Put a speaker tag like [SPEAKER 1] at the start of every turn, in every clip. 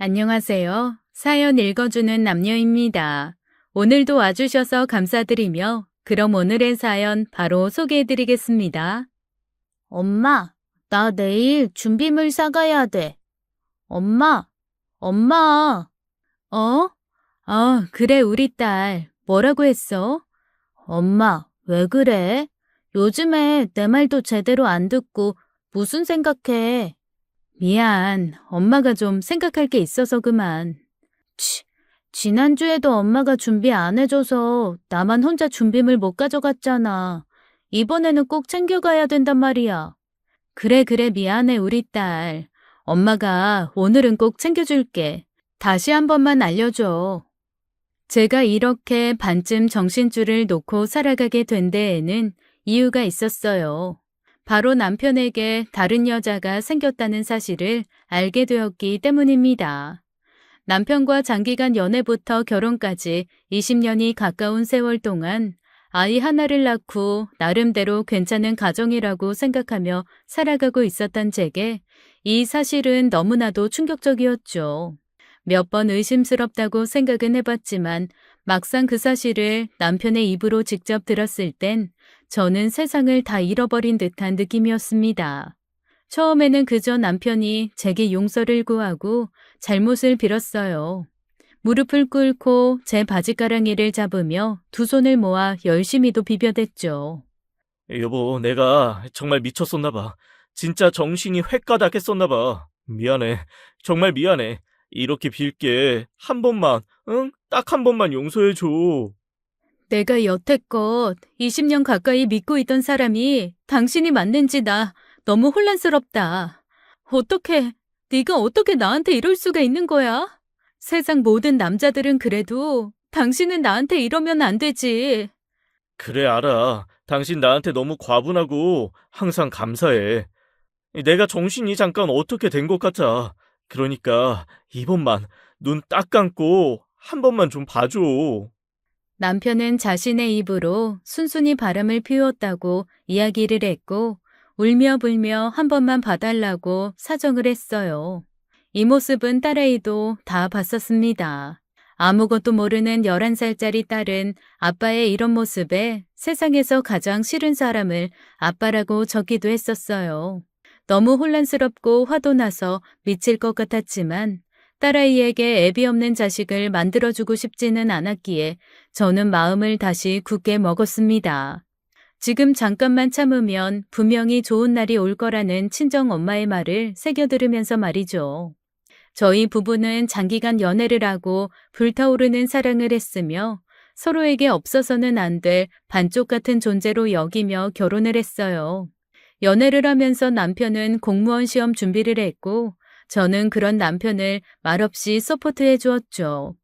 [SPEAKER 1] 안녕하세요. 사연 읽어주는 남녀입니다. 오늘도 와주셔서 감사드리며, 그럼 오늘의 사연 바로 소개해드리겠습니다.
[SPEAKER 2] 엄마, 나 내일 준비물 사가야 돼. 엄마, 엄마.
[SPEAKER 1] 어? 그래, 우리 딸. 뭐라고 했어?
[SPEAKER 2] 엄마, 왜 그래? 요즘에 내 말도 제대로 안 듣고 무슨 생각해?
[SPEAKER 1] 미안. 엄마가 좀 생각할 게 있어서 그만.
[SPEAKER 2] 지난주에도 엄마가 준비 안 해줘서 나만 혼자 준비물 못 가져갔잖아. 이번에는 꼭 챙겨가야 된단 말이야.
[SPEAKER 1] 그래, 미안해, 우리 딸. 엄마가 오늘은 꼭 챙겨줄게. 다시 한 번만 알려줘. 제가 이렇게 반쯤 정신줄을 놓고 살아가게 된 데에는 이유가 있었어요. 바로 남편에게 다른 여자가 생겼다는 사실을 알게 되었기 때문입니다. 남편과 장기간 연애부터 결혼까지 20년이 가까운 세월 동안 아이 하나를 낳고 나름대로 괜찮은 가정이라고 생각하며 살아가고 있었던 제게 이 사실은 너무나도 충격적이었죠. 몇 번 의심스럽다고 생각은 해봤지만 막상 그 사실을 남편의 입으로 직접 들었을 땐 저는 세상을 다 잃어버린 듯한 느낌이었습니다. 처음에는 그저 남편이 제게 용서를 구하고 잘못을 빌었어요. 무릎을 꿇고 제 바지가랑이를 잡으며 두 손을 모아 열심히도 비벼댔죠.
[SPEAKER 3] 여보, 내가 정말 미쳤었나 봐. 진짜 정신이 획가닥했었나 봐. 미안해. 정말 미안해. 이렇게 빌게 한 번만, 응? 딱 한 번만 용서해줘.
[SPEAKER 1] 내가 여태껏 20년 가까이 믿고 있던 사람이 당신이 맞는지 나 너무 혼란스럽다. 네가 어떻게 나한테 이럴 수가 있는 거야? 세상 모든 남자들은 그래도 당신은 나한테 이러면 안 되지.
[SPEAKER 3] 그래, 알아. 당신 나한테 너무 과분하고 항상 감사해. 내가 정신이 잠깐 어떻게 된 것 같아. 그러니까 이번만 눈 딱 감고 한 번만 좀 봐줘.
[SPEAKER 1] 남편은 자신의 입으로 순순히 바람을 피웠다고 이야기를 했고 울며 불며 한 번만 봐달라고 사정을 했어요. 이 모습은 딸아이도 다 봤었습니다. 아무것도 모르는 11살짜리 딸은 아빠의 이런 모습에 세상에서 가장 싫은 사람을 아빠라고 적기도 했었어요. 너무 혼란스럽고 화도 나서 미칠 것 같았지만 딸아이에게 애비 없는 자식을 만들어주고 싶지는 않았기에 저는 마음을 다시 굳게 먹었습니다. 지금 잠깐만 참으면 분명히 좋은 날이 올 거라는 친정 엄마의 말을 새겨 들으면서 말이죠. 저희 부부는 장기간 연애를 하고 불타오르는 사랑을 했으며 서로에게 없어서는 안 될 반쪽 같은 존재로 여기며 결혼을 했어요. 연애를 하면서 남편은 공무원 시험 준비를 했고 저는 그런 남편을 말없이 서포트해 주었죠.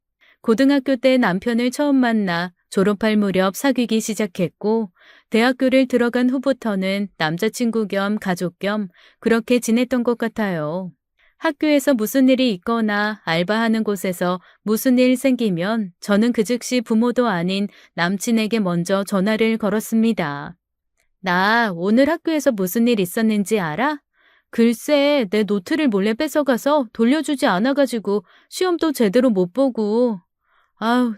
[SPEAKER 1] 고등학교 때 남편을 처음 만나 졸업할 무렵 사귀기 시작했고 대학교를 들어간 후부터는 남자친구 겸 가족 겸 그렇게 지냈던 것 같아요. 학교에서 무슨 일이 있거나 알바하는 곳에서 무슨 일 생기면 저는 그 즉시 부모도 아닌 남친에게 먼저 전화를 걸었습니다. 나 오늘 학교에서 무슨 일 있었는지 알아? 글쎄, 내 노트를 몰래 뺏어가서 돌려주지 않아가지고 시험도 제대로 못 보고.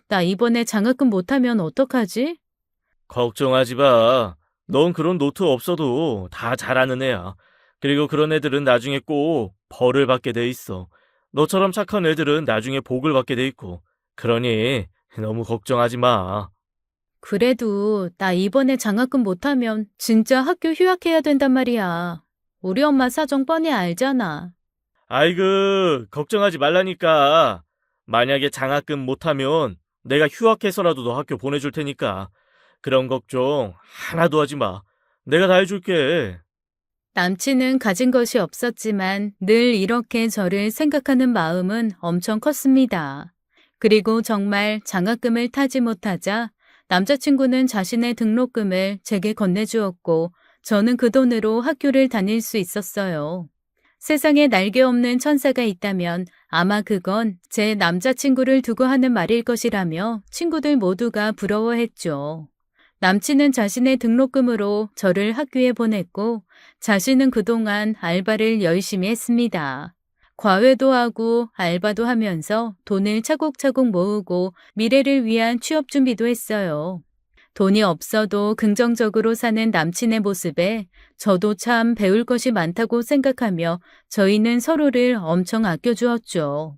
[SPEAKER 1] 나 이번에 장학금 못하면 어떡하지?
[SPEAKER 3] 걱정하지 마. 넌 그런 노트 없어도 다 잘하는 애야. 그리고 그런 애들은 나중에 꼭 벌을 받게 돼 있어. 너처럼 착한 애들은 나중에 복을 받게 돼 있고. 그러니 너무 걱정하지 마.
[SPEAKER 1] 그래도 나 이번에 장학금 못하면 진짜 학교 휴학해야 된단 말이야. 우리 엄마 사정 뻔히 알잖아.
[SPEAKER 3] 아이고, 걱정하지 말라니까. 만약에 장학금 못하면 내가 휴학해서라도 너 학교 보내줄 테니까. 그런 걱정 하나도 하지 마. 내가 다 해줄게.
[SPEAKER 1] 남친은 가진 것이 없었지만 늘 이렇게 저를 생각하는 마음은 엄청 컸습니다. 그리고 정말 장학금을 타지 못하자 남자친구는 자신의 등록금을 제게 건네주었고 저는 그 돈으로 학교를 다닐 수 있었어요. 세상에 날개 없는 천사가 있다면 아마 그건 제 남자친구를 두고 하는 말일 것이라며 친구들 모두가 부러워했죠. 남친은 자신의 등록금으로 저를 학교에 보냈고 자신은 그동안 알바를 열심히 했습니다. 과외도 하고 알바도 하면서 돈을 차곡차곡 모으고 미래를 위한 취업 준비도 했어요. 돈이 없어도 긍정적으로 사는 남친의 모습에 저도 참 배울 것이 많다고 생각하며 저희는 서로를 엄청 아껴주었죠.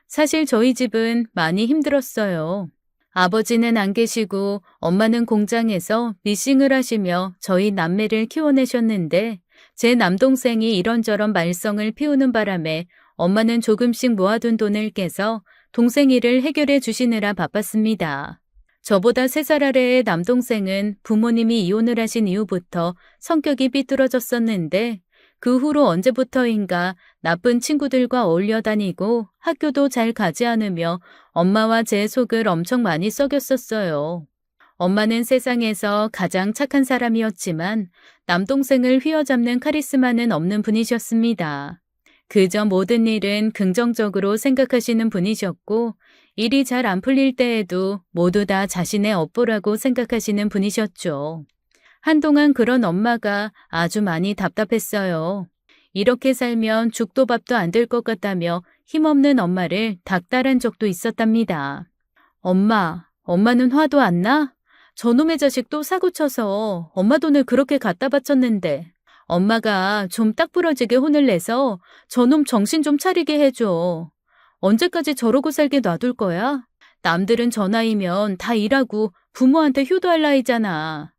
[SPEAKER 1] 사실 저희 집은 많이 힘들었어요. 아버지는 안 계시고 엄마는 공장에서 미싱을 하시며 저희 남매를 키워내셨는데 제 남동생이 이런저런 말썽을 피우는 바람에 엄마는 조금씩 모아둔 돈을 깨서 동생 일을 해결해 주시느라 바빴습니다. 저보다 3살 아래의 남동생은 부모님이 이혼을 하신 이후부터 성격이 삐뚤어졌었는데 그 후로 언제부터인가 나쁜 친구들과 어울려 다니고 학교도 잘 가지 않으며 엄마와 제 속을 엄청 많이 썩였었어요. 엄마는 세상에서 가장 착한 사람이었지만 남동생을 휘어잡는 카리스마는 없는 분이셨습니다. 그저 모든 일은 긍정적으로 생각하시는 분이셨고 일이 잘 안 풀릴 때에도 모두 다 자신의 업보라고 생각하시는 분이셨죠. 한동안 그런 엄마가 아주 많이 답답했어요. 이렇게 살면 죽도 밥도 안 될 것 같다며 힘없는 엄마를 닥달한 적도 있었답니다. 엄마는 화도 안 나? 저놈의 자식 또 사고쳐서 엄마 돈을 그렇게 갖다 바쳤는데 엄마가 좀 딱 부러지게 혼을 내서 저놈 정신 좀 차리게 해줘. 언제까지 저러고 살게 놔둘 거야? 남들은 저 나이면 다 일하고 부모한테 효도할 나이잖아.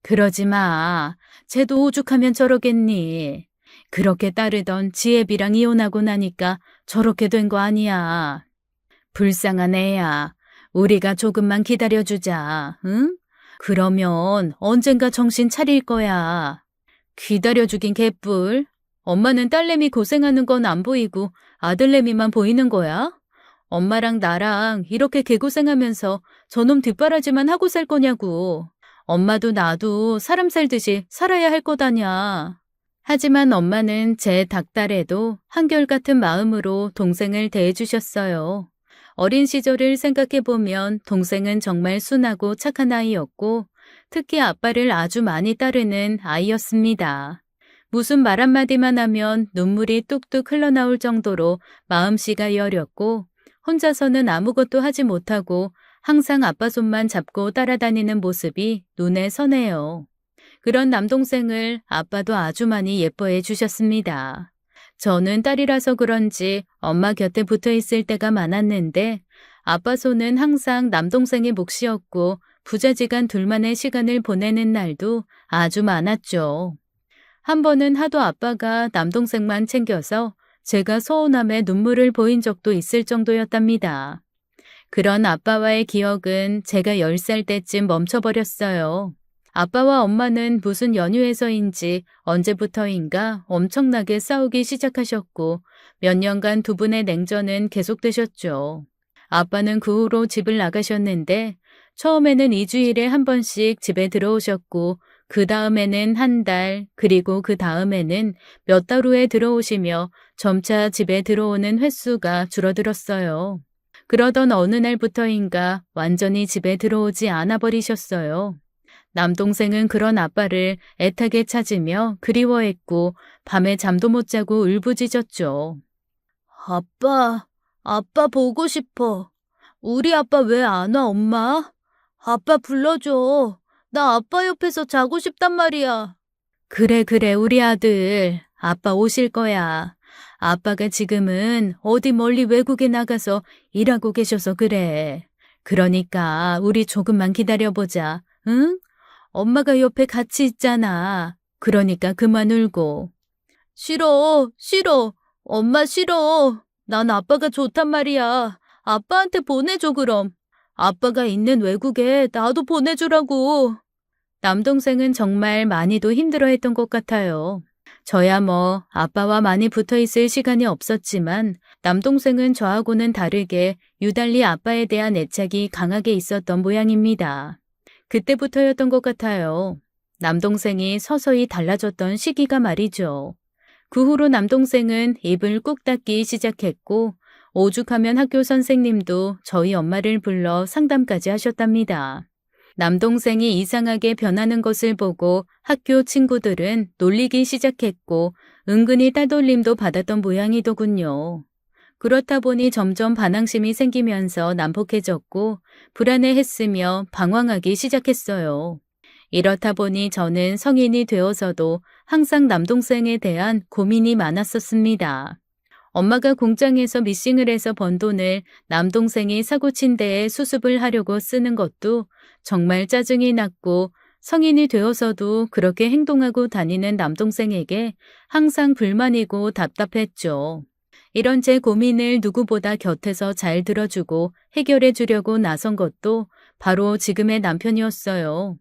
[SPEAKER 1] 그러지 마. 쟤도 오죽하면 저러겠니. 그렇게 따르던 지혜비랑 이혼하고 나니까 저렇게 된 거 아니야. 불쌍한 애야. 우리가 조금만 기다려주자, 응? 그러면 언젠가 정신 차릴 거야. 기다려주긴 개뿔. 엄마는 딸내미 고생하는 건 안 보이고 아들내미만 보이는 거야? 엄마랑 나랑 이렇게 개고생하면서 저놈 뒷바라지만 하고 살 거냐고. 엄마도 나도 사람 살듯이 살아야 할 거다냐. 하지만 엄마는 제 닥달에도 한결같은 마음으로 동생을 대해주셨어요. 어린 시절을 생각해보면 동생은 정말 순하고 착한 아이였고 특히 아빠를 아주 많이 따르는 아이였습니다. 무슨 말 한마디만 하면 눈물이 뚝뚝 흘러나올 정도로 마음씨가 여렸고 혼자서는 아무것도 하지 못하고 항상 아빠 손만 잡고 따라다니는 모습이 눈에 선해요. 그런 남동생을 아빠도 아주 많이 예뻐해 주셨습니다. 저는 딸이라서 그런지 엄마 곁에 붙어 있을 때가 많았는데 아빠 손은 항상 남동생의 몫이었고 부자지간 둘만의 시간을 보내는 날도 아주 많았죠. 한 번은 하도 아빠가 남동생만 챙겨서 제가 서운함에 눈물을 보인 적도 있을 정도였답니다. 그런 아빠와의 기억은 제가 10살 때쯤 멈춰버렸어요. 아빠와 엄마는 무슨 연유에서인지 언제부터인가 엄청나게 싸우기 시작하셨고 몇 년간 두 분의 냉전은 계속되셨죠. 아빠는 그 후로 집을 나가셨는데 처음에는 2주일에 한 번씩 집에 들어오셨고 그 다음에는 한 달, 그리고 그 다음에는 몇 달 후에 들어오시며 점차 집에 들어오는 횟수가 줄어들었어요. 그러던 어느 날부터인가 완전히 집에 들어오지 않아 버리셨어요. 남동생은 그런 아빠를 애타게 찾으며 그리워했고 밤에 잠도 못 자고 울부짖었죠. 아빠 보고 싶어. 우리 아빠 왜 안 와, 엄마? 아빠 불러줘. 나 아빠 옆에서 자고 싶단 말이야. 그래, 우리 아들. 아빠 오실 거야. 아빠가 지금은 어디 멀리 외국에 나가서 일하고 계셔서 그래. 그러니까 우리 조금만 기다려보자. 응? 엄마가 옆에 같이 있잖아. 그러니까 그만 울고. 싫어. 엄마 싫어. 난 아빠가 좋단 말이야. 아빠한테 보내줘 그럼. 아빠가 있는 외국에 나도 보내주라고. 남동생은 정말 많이도 힘들어했던 것 같아요. 저야 뭐 아빠와 많이 붙어있을 시간이 없었지만 남동생은 저하고는 다르게 유달리 아빠에 대한 애착이 강하게 있었던 모양입니다. 그때부터였던 것 같아요. 남동생이 서서히 달라졌던 시기가 말이죠. 그 후로 남동생은 입을 꾹 닫기 시작했고 오죽하면 학교 선생님도 저희 엄마를 불러 상담까지 하셨답니다. 남동생이 이상하게 변하는 것을 보고 학교 친구들은 놀리기 시작했고 은근히 따돌림도 받았던 모양이더군요. 그렇다 보니 점점 반항심이 생기면서 난폭해졌고 불안해했으며 방황하기 시작했어요. 이렇다 보니 저는 성인이 되어서도 항상 남동생에 대한 고민이 많았었습니다. 엄마가 공장에서 미싱을 해서 번 돈을 남동생이 사고친 데에 수습을 하려고 쓰는 것도 정말 짜증이 났고 성인이 되어서도 그렇게 행동하고 다니는 남동생에게 항상 불만이고 답답했죠. 이런 제 고민을 누구보다 곁에서 잘 들어주고 해결해 주려고 나선 것도 바로 지금의 남편이었어요.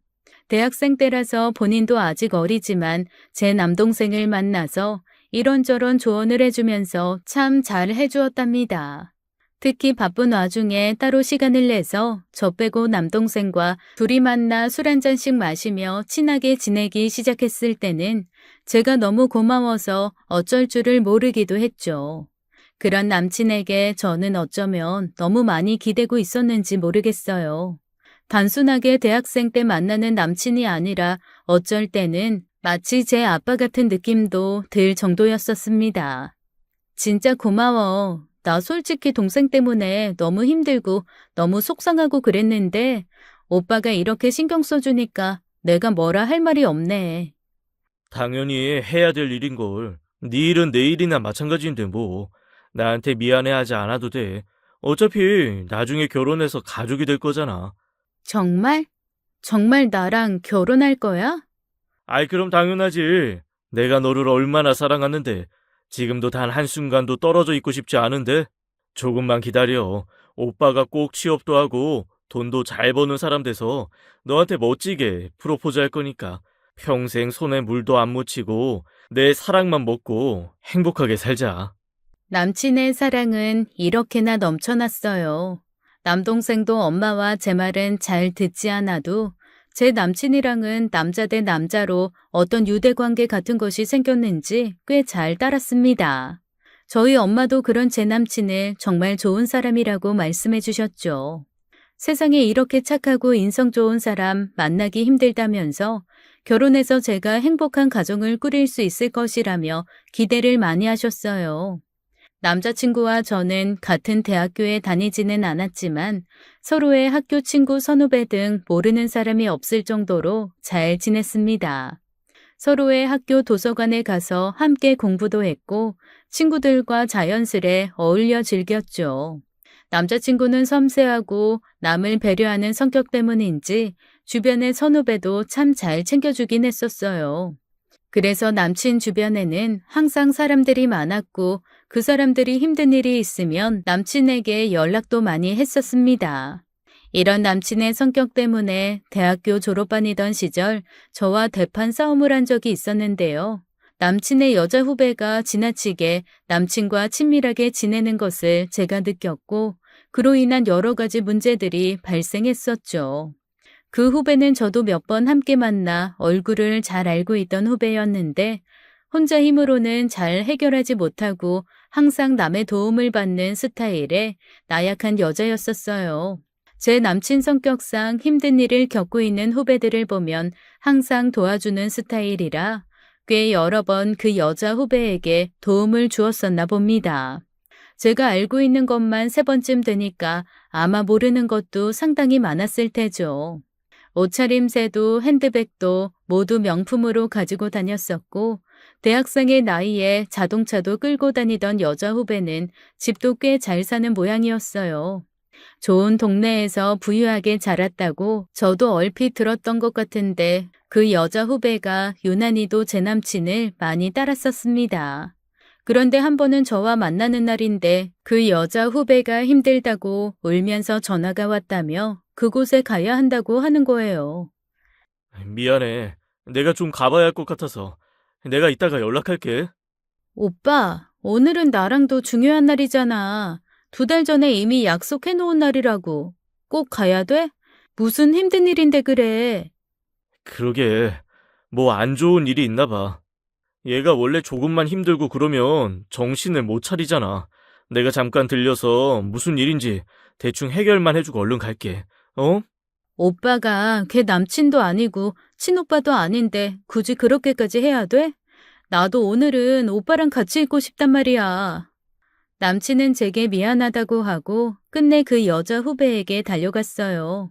[SPEAKER 1] 대학생 때라서 본인도 아직 어리지만 제 남동생을 만나서 이런저런 조언을 해주면서 참 잘 해주었답니다. 특히 바쁜 와중에 따로 시간을 내서 저 빼고 남동생과 둘이 만나 술 한 잔씩 마시며 친하게 지내기 시작했을 때는 제가 너무 고마워서 어쩔 줄을 모르기도 했죠. 그런 남친에게 저는 어쩌면 너무 많이 기대고 있었는지 모르겠어요. 단순하게 대학생 때 만나는 남친이 아니라 어쩔 때는 마치 제 아빠 같은 느낌도 들 정도였었습니다. 진짜 고마워. 나 솔직히 동생 때문에 너무 힘들고 너무 속상하고 그랬는데 오빠가 이렇게 신경 써주니까 내가 뭐라 할 말이 없네.
[SPEAKER 3] 당연히 해야 될 일인걸. 네 일은 내 일이나 마찬가지인데 뭐. 나한테 미안해하지 않아도 돼. 어차피 나중에 결혼해서 가족이 될 거잖아.
[SPEAKER 1] 정말? 정말 나랑 결혼할 거야?
[SPEAKER 3] 아이, 그럼 당연하지. 내가 너를 얼마나 사랑하는데. 지금도 단 한순간도 떨어져 있고 싶지 않은데. 조금만 기다려. 오빠가 꼭 취업도 하고 돈도 잘 버는 사람 돼서 너한테 멋지게 프로포즈 할 거니까 평생 손에 물도 안 묻히고 내 사랑만 먹고 행복하게 살자.
[SPEAKER 1] 남친의 사랑은 이렇게나 넘쳐났어요. 남동생도 엄마와 제 말은 잘 듣지 않아도 제 남친이랑은 남자 대 남자로 어떤 유대관계 같은 것이 생겼는지 꽤 잘 따랐습니다. 저희 엄마도 그런 제 남친을 정말 좋은 사람이라고 말씀해 주셨죠. 세상에 이렇게 착하고 인성 좋은 사람 만나기 힘들다면서 결혼해서 제가 행복한 가정을 꾸릴 수 있을 것이라며 기대를 많이 하셨어요. 남자친구와 저는 같은 대학교에 다니지는 않았지만 서로의 학교 친구 선후배 등 모르는 사람이 없을 정도로 잘 지냈습니다. 서로의 학교 도서관에 가서 함께 공부도 했고 친구들과 자연스레 어울려 즐겼죠. 남자친구는 섬세하고 남을 배려하는 성격 때문인지 주변의 선후배도 참 잘 챙겨주긴 했었어요. 그래서 남친 주변에는 항상 사람들이 많았고 그 사람들이 힘든 일이 있으면 남친에게 연락도 많이 했었습니다. 이런 남친의 성격 때문에 대학교 졸업반이던 시절 저와 대판 싸움을 한 적이 있었는데요. 남친의 여자 후배가 지나치게 남친과 친밀하게 지내는 것을 제가 느꼈고 그로 인한 여러 가지 문제들이 발생했었죠. 그 후배는 저도 몇 번 함께 만나 얼굴을 잘 알고 있던 후배였는데 혼자 힘으로는 잘 해결하지 못하고 항상 남의 도움을 받는 스타일의 나약한 여자였었어요. 제 남친 성격상 힘든 일을 겪고 있는 후배들을 보면 항상 도와주는 스타일이라 꽤 여러 번 그 여자 후배에게 도움을 주었었나 봅니다. 제가 알고 있는 것만 3번쯤 되니까 아마 모르는 것도 상당히 많았을 테죠. 옷차림새도 핸드백도 모두 명품으로 가지고 다녔었고 대학생의 나이에 자동차도 끌고 다니던 여자 후배는 집도 꽤 잘 사는 모양이었어요. 좋은 동네에서 부유하게 자랐다고 저도 얼핏 들었던 것 같은데 그 여자 후배가 유난히도 제 남친을 많이 따랐었습니다. 그런데 한 번은 저와 만나는 날인데 그 여자 후배가 힘들다고 울면서 전화가 왔다며 그곳에 가야 한다고 하는 거예요.
[SPEAKER 3] 미안해. 내가 좀 가봐야 할 것 같아서. 내가 이따가 연락할게.
[SPEAKER 1] 오빠, 오늘은 나랑도 중요한 날이잖아. 2달 전에 이미 약속해 놓은 날이라고. 꼭 가야 돼? 무슨 힘든 일인데 그래.
[SPEAKER 3] 그러게. 뭐 안 좋은 일이 있나 봐. 얘가 원래 조금만 힘들고 그러면 정신을 못 차리잖아. 내가 잠깐 들려서 무슨 일인지 대충 해결만 해주고 얼른 갈게. 어?
[SPEAKER 2] 오빠가 걔 남친도 아니고 친오빠도 아닌데 굳이 그렇게까지 해야 돼? 나도 오늘은 오빠랑 같이 있고 싶단 말이야.
[SPEAKER 1] 남친은 제게 미안하다고 하고 끝내 그 여자 후배에게 달려갔어요.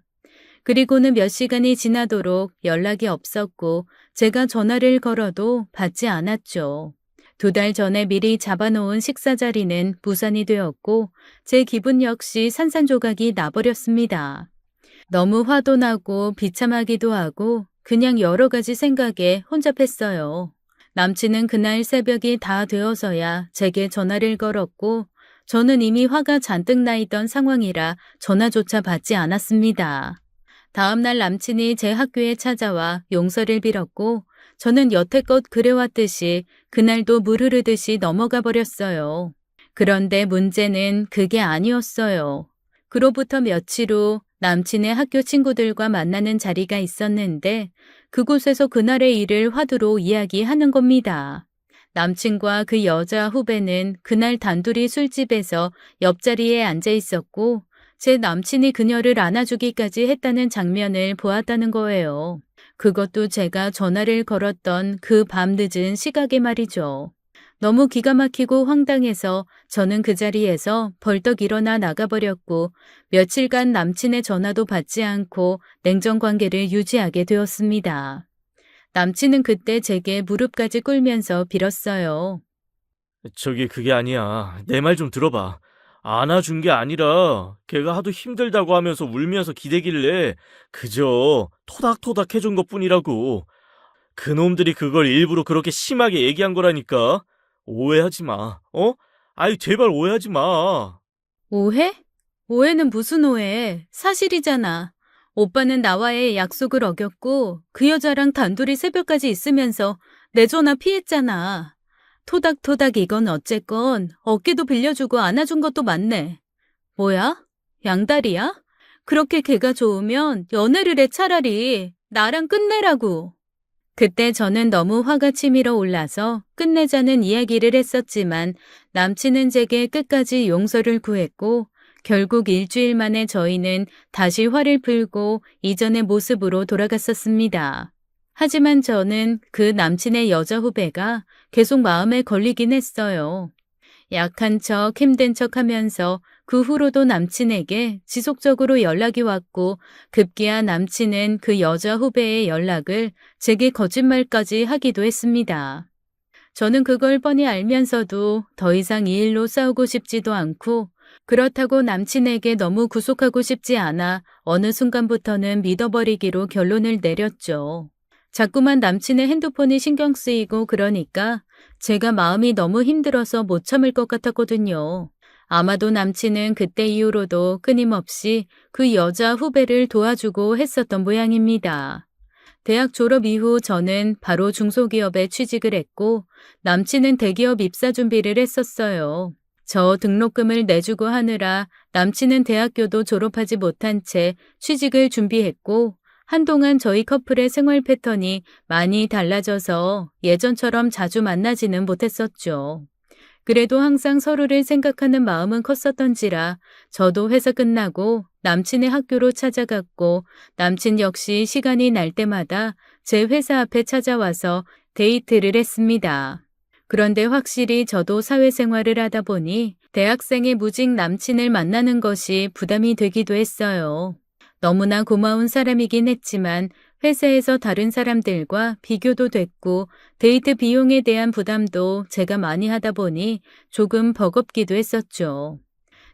[SPEAKER 1] 그리고는 몇 시간이 지나도록 연락이 없었고 제가 전화를 걸어도 받지 않았죠. 2달 전에 미리 잡아놓은 식사 자리는 무산이 되었고 제 기분 역시 산산조각이 나버렸습니다. 너무 화도 나고 비참하기도 하고 그냥 여러 가지 생각에 혼잡했어요. 남친은 그날 새벽이 다 되어서야 제게 전화를 걸었고 저는 이미 화가 잔뜩 나 있던 상황이라 전화조차 받지 않았습니다. 다음날 남친이 제 학교에 찾아와 용서를 빌었고 저는 여태껏 그래왔듯이 그날도 물 흐르듯이 넘어가 버렸어요. 그런데 문제는 그게 아니었어요. 그로부터 며칠 후 남친의 학교 친구들과 만나는 자리가 있었는데 그곳에서 그날의 일을 화두로 이야기하는 겁니다. 남친과 그 여자 후배는 그날 단둘이 술집에서 옆자리에 앉아 있었고 제 남친이 그녀를 안아주기까지 했다는 장면을 보았다는 거예요. 그것도 제가 전화를 걸었던 그 밤 늦은 시각에 말이죠. 너무 기가 막히고 황당해서 저는 그 자리에서 벌떡 일어나 나가버렸고 며칠간 남친의 전화도 받지 않고 냉정 관계를 유지하게 되었습니다. 남친은 그때 제게 무릎까지 꿇으면서 빌었어요.
[SPEAKER 3] 저기 그게 아니야. 내 말 좀 들어봐. 안아준 게 아니라 걔가 하도 힘들다고 하면서 울면서 기대길래 그저 토닥토닥 해준 것뿐이라고. 그놈들이 그걸 일부러 그렇게 심하게 얘기한 거라니까. 오해하지 마. 어? 아이 제발 오해하지 마.
[SPEAKER 1] 오해? 오해는 무슨 오해? 사실이잖아. 오빠는 나와의 약속을 어겼고 그 여자랑 단둘이 새벽까지 있으면서 내 전화 피했잖아. 토닥토닥 이건 어쨌건 어깨도 빌려주고 안아준 것도 맞네. 뭐야? 양다리야? 그렇게 걔가 좋으면 연애를 해 차라리. 나랑 끝내라고. 그때 저는 너무 화가 치밀어 올라서 끝내자는 이야기를 했었지만 남친은 제게 끝까지 용서를 구했고 결국 일주일 만에 저희는 다시 화를 풀고 이전의 모습으로 돌아갔었습니다. 하지만 저는 그 남친의 여자 후배가 계속 마음에 걸리긴 했어요. 약한 척, 힘든 척 하면서 그 후로도 남친에게 지속적으로 연락이 왔고 급기야 남친은 그 여자 후배의 연락을 제게 거짓말까지 하기도 했습니다. 저는 그걸 뻔히 알면서도 더 이상 이 일로 싸우고 싶지도 않고 그렇다고 남친에게 너무 구속하고 싶지 않아 어느 순간부터는 믿어버리기로 결론을 내렸죠. 자꾸만 남친의 핸드폰이 신경 쓰이고 그러니까 제가 마음이 너무 힘들어서 못 참을 것 같았거든요. 아마도 남친은 그때 이후로도 끊임없이 그 여자 후배를 도와주고 했었던 모양입니다. 대학 졸업 이후 저는 바로 중소기업에 취직을 했고 남친은 대기업 입사 준비를 했었어요. 저 등록금을 내주고 하느라 남친은 대학교도 졸업하지 못한 채 취직을 준비했고 한동안 저희 커플의 생활 패턴이 많이 달라져서 예전처럼 자주 만나지는 못했었죠. 그래도 항상 서로를 생각하는 마음은 컸었던지라 저도 회사 끝나고 남친의 학교로 찾아갔고 남친 역시 시간이 날 때마다 제 회사 앞에 찾아와서 데이트를 했습니다. 그런데 확실히 저도 사회생활을 하다 보니 대학생의 무직 남친을 만나는 것이 부담이 되기도 했어요. 너무나 고마운 사람이긴 했지만 회사에서 다른 사람들과 비교도 됐고 데이트 비용에 대한 부담도 제가 많이 하다 보니 조금 버겁기도 했었죠.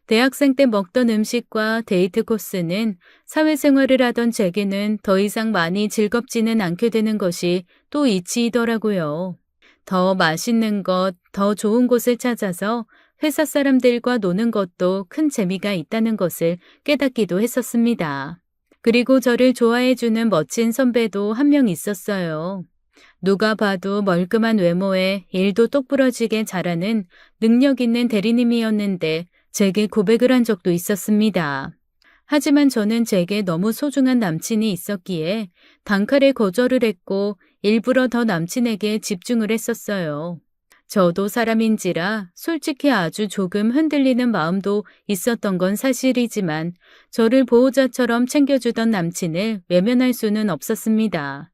[SPEAKER 1] 대학생 때 먹던 음식과 데이트 코스는 사회생활을 하던 제게는 더 이상 많이 즐겁지는 않게 되는 것이 또 이치이더라고요. 더 맛있는 것, 더 좋은 곳을 찾아서 회사 사람들과 노는 것도 큰 재미가 있다는 것을 깨닫기도 했었습니다. 그리고 저를 좋아해주는 멋진 선배도 한 명 있었어요. 누가 봐도 멀끔한 외모에 일도 똑부러지게 잘하는 능력 있는 대리님이었는데 제게 고백을 한 적도 있었습니다. 하지만 저는 제게 너무 소중한 남친이 있었기에 단칼에 거절을 했고 일부러 더 남친에게 집중을 했었어요.
[SPEAKER 2] 저도 사람인지라 솔직히 아주 조금 흔들리는 마음도 있었던 건 사실이지만 저를 보호자처럼 챙겨주던 남친을 외면할 수는 없었습니다.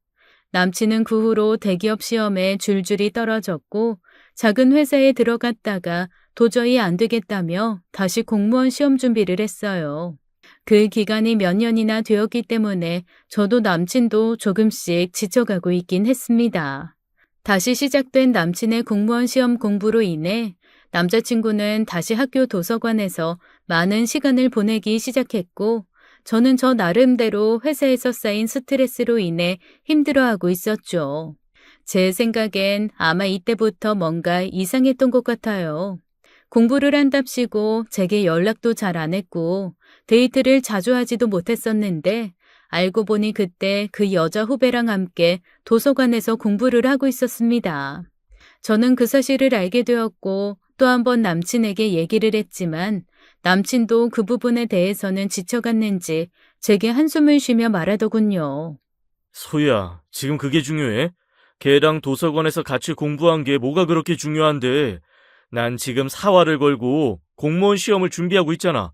[SPEAKER 2] 남친은 그 후로 대기업 시험에 줄줄이 떨어졌고 작은 회사에 들어갔다가 도저히 안 되겠다며 다시 공무원 시험 준비를 했어요. 그 기간이 몇 년이나 되었기 때문에 저도 남친도 조금씩 지쳐가고 있긴 했습니다. 다시 시작된 남친의 공무원 시험 공부로 인해 남자친구는 다시 학교 도서관에서 많은 시간을 보내기 시작했고 저는 저 나름대로 회사에서 쌓인 스트레스로 인해 힘들어하고 있었죠. 제 생각엔 아마 이때부터 뭔가 이상했던 것 같아요. 공부를 한답시고 제게 연락도 잘 안 했고 데이트를 자주 하지도 못했었는데 알고 보니 그때 그 여자 후배랑 함께 도서관에서 공부를 하고 있었습니다. 저는 그 사실을 알게 되었고 또 한 번 남친에게 얘기를 했지만 남친도 그 부분에 대해서는 지쳐갔는지 제게 한숨을 쉬며 말하더군요.
[SPEAKER 3] 소희야, 지금 그게 중요해? 걔랑 도서관에서 같이 공부한 게 뭐가 그렇게 중요한데? 난 지금 사활을 걸고 공무원 시험을 준비하고 있잖아.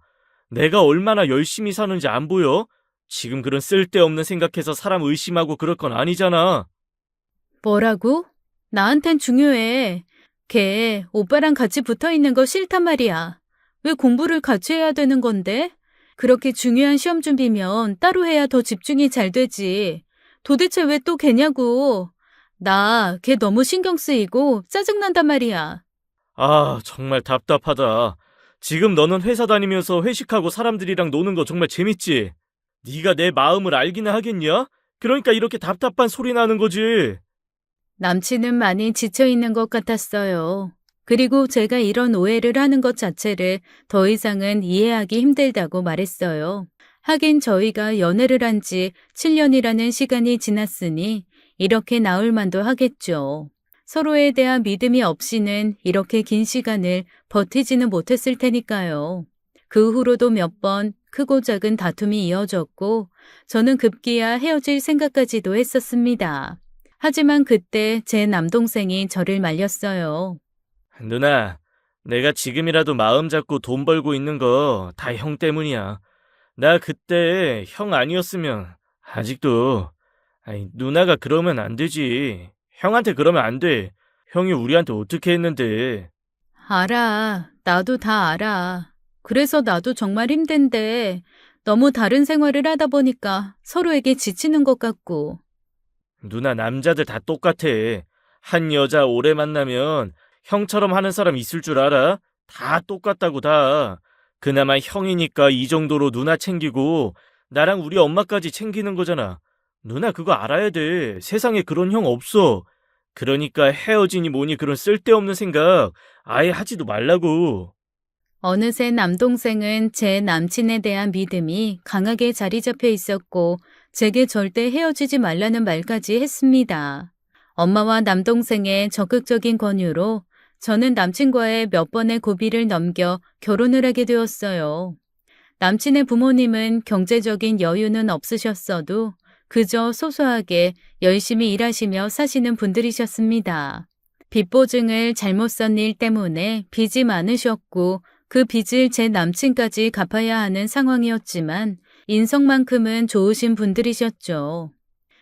[SPEAKER 3] 내가 얼마나 열심히 사는지 안 보여? 지금 그런 쓸데없는 생각해서 사람 의심하고 그럴 건 아니잖아.
[SPEAKER 2] 뭐라고? 나한텐 중요해. 걔 오빠랑 같이 붙어 있는 거 싫단 말이야. 왜 공부를 같이 해야 되는 건데? 그렇게 중요한 시험 준비면 따로 해야 더 집중이 잘 되지. 도대체 왜 또 걔냐고. 나 걔 너무 신경 쓰이고 짜증난단 말이야.
[SPEAKER 3] 아, 정말 답답하다. 지금 너는 회사 다니면서 회식하고 사람들이랑 노는 거 정말 재밌지? 네가 내 마음을 알기는 하겠냐? 그러니까 이렇게 답답한 소리 나는 거지.
[SPEAKER 2] 남친은 많이 지쳐 있는 것 같았어요. 그리고 제가 이런 오해를 하는 것 자체를 더 이상은 이해하기 힘들다고 말했어요. 하긴 저희가 연애를 한 지 7년이라는 시간이 지났으니 이렇게 나올 만도 하겠죠. 서로에 대한 믿음이 없이는 이렇게 긴 시간을 버티지는 못했을 테니까요. 그 후로도 몇 번 크고 작은 다툼이 이어졌고 저는 급기야 헤어질 생각까지도 했었습니다. 하지만 그때 제 남동생이 저를 말렸어요.
[SPEAKER 3] 누나, 내가 지금이라도 마음 잡고 돈 벌고 있는 거 다 형 때문이야. 나 그때 형 아니었으면 아직도 누나가 그러면 안 되지. 형한테 그러면 안 돼. 형이 우리한테 어떻게 했는데.
[SPEAKER 2] 알아. 나도 다 알아. 그래서 나도 정말 힘든데 너무 다른 생활을 하다 보니까 서로에게 지치는 것 같고.
[SPEAKER 3] 누나 남자들 다 똑같아. 한 여자 오래 만나면 형처럼 하는 사람 있을 줄 알아? 다 똑같다고 다. 그나마 형이니까 이 정도로 누나 챙기고 나랑 우리 엄마까지 챙기는 거잖아. 누나 그거 알아야 돼. 세상에 그런 형 없어. 그러니까 헤어지니 뭐니 그런 쓸데없는 생각 아예 하지도 말라고.
[SPEAKER 2] 어느새 남동생은 제 남친에 대한 믿음이 강하게 자리 잡혀 있었고 제게 절대 헤어지지 말라는 말까지 했습니다. 엄마와 남동생의 적극적인 권유로 저는 남친과의 몇 번의 고비를 넘겨 결혼을 하게 되었어요. 남친의 부모님은 경제적인 여유는 없으셨어도 그저 소소하게 열심히 일하시며 사시는 분들이셨습니다. 빚 보증을 잘못 쓴 일 때문에 빚이 많으셨고 그 빚을 제 남친까지 갚아야 하는 상황이었지만 인성만큼은 좋으신 분들이셨죠.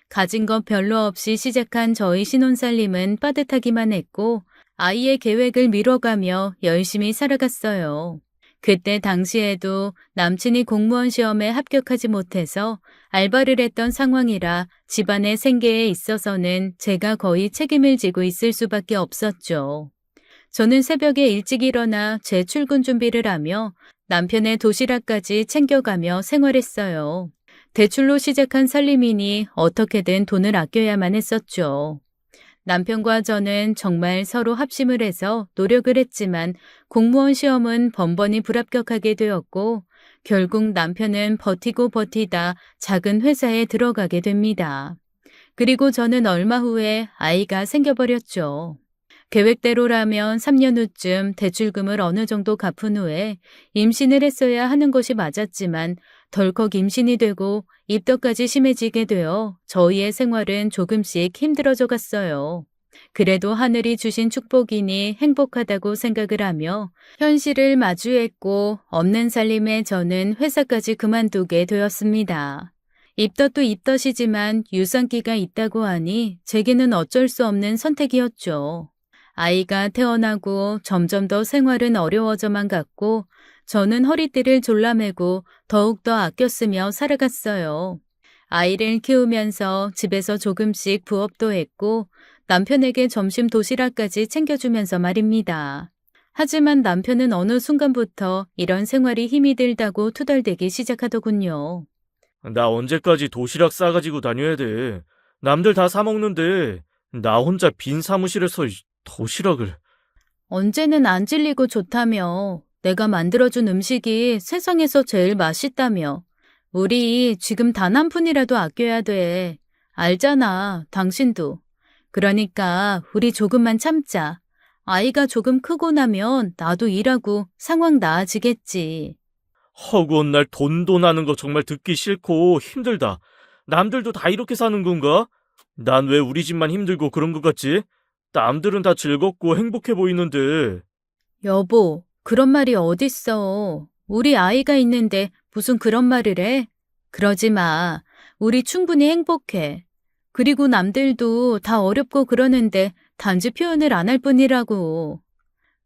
[SPEAKER 2] 가진 것 별로 없이 시작한 저희 신혼살림은 빠듯하기만 했고 아이의 계획을 미뤄가며 열심히 살아갔어요. 그때 당시에도 남친이 공무원 시험에 합격하지 못해서 알바를 했던 상황이라 집안의 생계에 있어서는 제가 거의 책임을 지고 있을 수밖에 없었죠. 저는 새벽에 일찍 일어나 제 출근 준비를 하며 남편의 도시락까지 챙겨가며 생활했어요. 대출로 시작한 살림이니 어떻게든 돈을 아껴야만 했었죠. 남편과 저는 정말 서로 합심을 해서 노력을 했지만 공무원 시험은 번번이 불합격하게 되었고 결국 남편은 버티고 버티다 작은 회사에 들어가게 됩니다. 그리고 저는 얼마 후에 아이가 생겨버렸죠. 계획대로라면 3년 후쯤 대출금을 어느 정도 갚은 후에 임신을 했어야 하는 것이 맞았지만 덜컥 임신이 되고 입덧까지 심해지게 되어 저희의 생활은 조금씩 힘들어져 갔어요.
[SPEAKER 1] 그래도 하늘이 주신 축복이니 행복하다고 생각을 하며 현실을 마주했고 없는 살림에 저는 회사까지 그만두게 되었습니다. 입덧도 입덧이지만 유산기가 있다고 하니 제게는 어쩔 수 없는 선택이었죠. 아이가 태어나고 점점 더 생활은 어려워져만 갔고 저는 허리띠를 졸라매고 더욱더 아껴 쓰며 살아갔어요. 아이를 키우면서 집에서 조금씩 부업도 했고 남편에게 점심 도시락까지 챙겨주면서 말입니다. 하지만 남편은 어느 순간부터 이런 생활이 힘이 들다고 투덜대기 시작하더군요.
[SPEAKER 3] 나 언제까지 도시락 싸가지고 다녀야 돼. 남들 다 사 먹는데 나 혼자 빈 사무실에서 도시락을.
[SPEAKER 1] 언제는 안 질리고 좋다며. 내가 만들어준 음식이 세상에서 제일 맛있다며. 우리 지금 단 한 푼이라도 아껴야 돼. 알잖아, 당신도. 그러니까 우리 조금만 참자. 아이가 조금 크고 나면 나도 일하고 상황 나아지겠지.
[SPEAKER 3] 허구한 날 돈도 나는 거 정말 듣기 싫고 힘들다. 남들도 다 이렇게 사는 건가? 난 왜 우리 집만 힘들고 그런 것 같지? 남들은 다 즐겁고 행복해 보이는데.
[SPEAKER 1] 여보, 그런 말이 어딨어. 우리 아이가 있는데 무슨 그런 말을 해? 그러지 마. 우리 충분히 행복해. 그리고 남들도 다 어렵고 그러는데 단지 표현을 안 할 뿐이라고.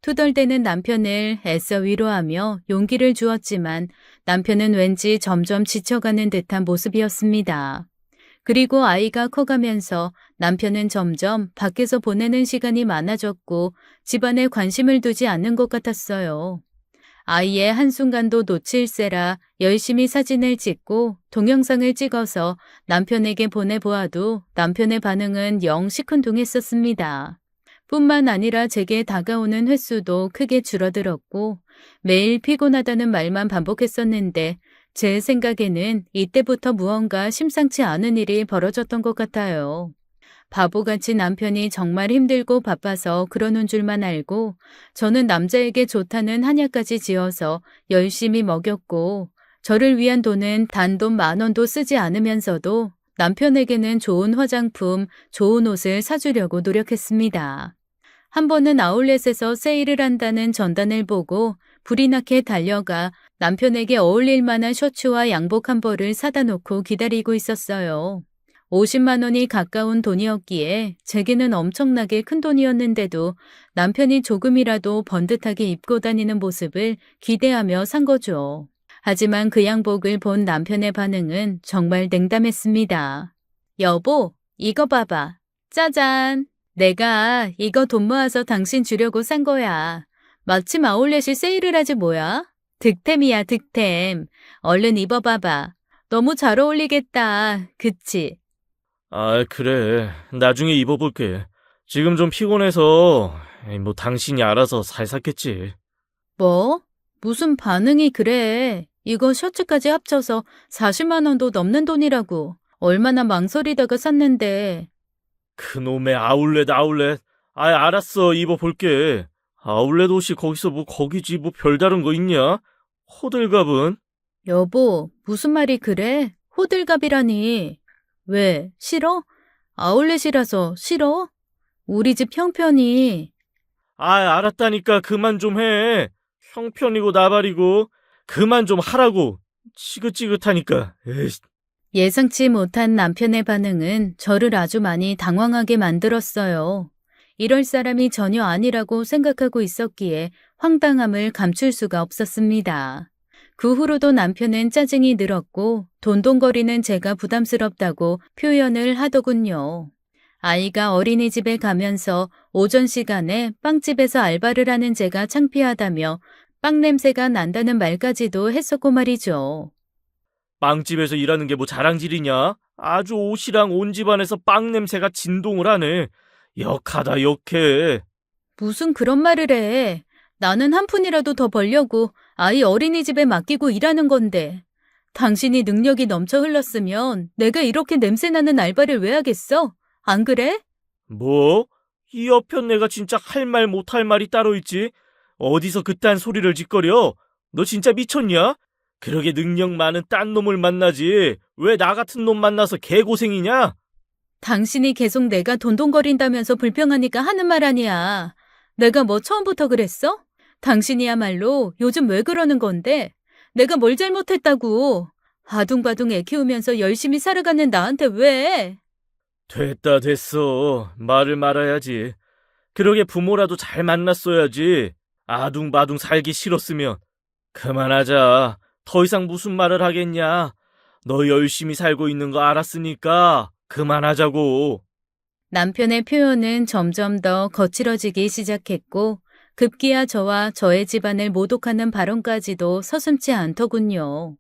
[SPEAKER 1] 투덜대는 남편을 애써 위로하며 용기를 주었지만 남편은 왠지 점점 지쳐가는 듯한 모습이었습니다. 그리고 아이가 커가면서 남편은 점점 밖에서 보내는 시간이 많아졌고 집안에 관심을 두지 않는 것 같았어요. 아이의 한순간도 놓칠세라 열심히 사진을 찍고 동영상을 찍어서 남편에게 보내보아도 남편의 반응은 영 시큰둥했었습니다. 뿐만 아니라 제게 다가오는 횟수도 크게 줄어들었고 매일 피곤하다는 말만 반복했었는데 제 생각에는 이때부터 무언가 심상치 않은 일이 벌어졌던 것 같아요. 바보같이 남편이 정말 힘들고 바빠서 그러는 줄만 알고 저는 남자에게 좋다는 한약까지 지어서 열심히 먹였고 저를 위한 돈은 단돈 10,000원도 쓰지 않으면서도 남편에게는 좋은 화장품, 좋은 옷을 사주려고 노력했습니다. 한 번은 아울렛에서 세일을 한다는 전단을 보고 불이 나게 달려가 남편에게 어울릴 만한 셔츠와 양복 한 벌을 사다 놓고 기다리고 있었어요. 50만 원이 가까운 돈이었기에 제게는 엄청나게 큰 돈이었는데도 남편이 조금이라도 번듯하게 입고 다니는 모습을 기대하며 산 거죠. 하지만 그 양복을 본 남편의 반응은 정말 냉담했습니다. 여보, 이거 봐봐. 짜잔. 내가 이거 돈 모아서 당신 주려고 산 거야. 마침 아울렛이 세일을 하지 뭐야? 득템이야, 득템. 얼른 입어봐봐. 너무 잘 어울리겠다. 그치?
[SPEAKER 3] 아, 그래. 나중에 입어볼게. 지금 좀 피곤해서 뭐 당신이 알아서 잘 샀겠지.
[SPEAKER 1] 뭐? 무슨 반응이 그래? 이거 셔츠까지 합쳐서 40만 원도 넘는 돈이라고. 얼마나 망설이다가 샀는데.
[SPEAKER 3] 그놈의 아울렛. 아, 알았어. 입어볼게. 아울렛 옷이 거기서 뭐 거기지 뭐 별다른 거 있냐? 호들갑은?
[SPEAKER 1] 여보, 무슨 말이 그래? 호들갑이라니. 왜? 싫어? 아울렛이라서 싫어? 우리 집 형편이.
[SPEAKER 3] 아, 알았다니까 그만 좀 해. 형편이고 나발이고 그만 좀 하라고. 지긋지긋하니까. 에이.
[SPEAKER 1] 예상치 못한 남편의 반응은 저를 아주 많이 당황하게 만들었어요. 이럴 사람이 전혀 아니라고 생각하고 있었기에 황당함을 감출 수가 없었습니다. 그 후로도 남편은 짜증이 늘었고 돈동거리는 제가 부담스럽다고 표현을 하더군요. 아이가 어린이집에 가면서 오전 시간에 빵집에서 알바를 하는 제가 창피하다며 빵 냄새가 난다는 말까지도 했었고 말이죠.
[SPEAKER 3] 빵집에서 일하는 게 뭐 자랑질이냐? 아주 옷이랑 온 집안에서 빵 냄새가 진동을 하네. 역하다 역해.
[SPEAKER 1] 무슨 그런 말을 해. 나는 한 푼이라도 더 벌려고 아이 어린이집에 맡기고 일하는 건데. 당신이 능력이 넘쳐 흘렀으면 내가 이렇게 냄새나는 알바를 왜 하겠어? 안 그래?
[SPEAKER 3] 뭐? 이 여편 내가 진짜 할 말 못할 말이 따로 있지? 어디서 그딴 소리를 짓거려? 너 진짜 미쳤냐? 그러게 능력 많은 딴 놈을 만나지 왜 나 같은 놈 만나서 개고생이냐?
[SPEAKER 2] 당신이 계속 내가 돈돈거린다면서 불평하니까 하는 말 아니야. 내가 뭐 처음부터 그랬어? 당신이야말로 요즘 왜 그러는 건데? 내가 뭘 잘못했다고. 아둥바둥 애 키우면서 열심히 살아가는 나한테 왜?
[SPEAKER 3] 됐다 됐어. 말을 말아야지. 그러게 부모라도 잘 만났어야지. 아둥바둥 살기 싫었으면. 그만하자. 더 이상 무슨 말을 하겠냐. 너 열심히 살고 있는 거 알았으니까 그만하자고.
[SPEAKER 2] 남편의 표현은 점점 더 거칠어지기 시작했고 급기야 저와 저의 집안을 모독하는 발언까지도 서슴지 않더군요.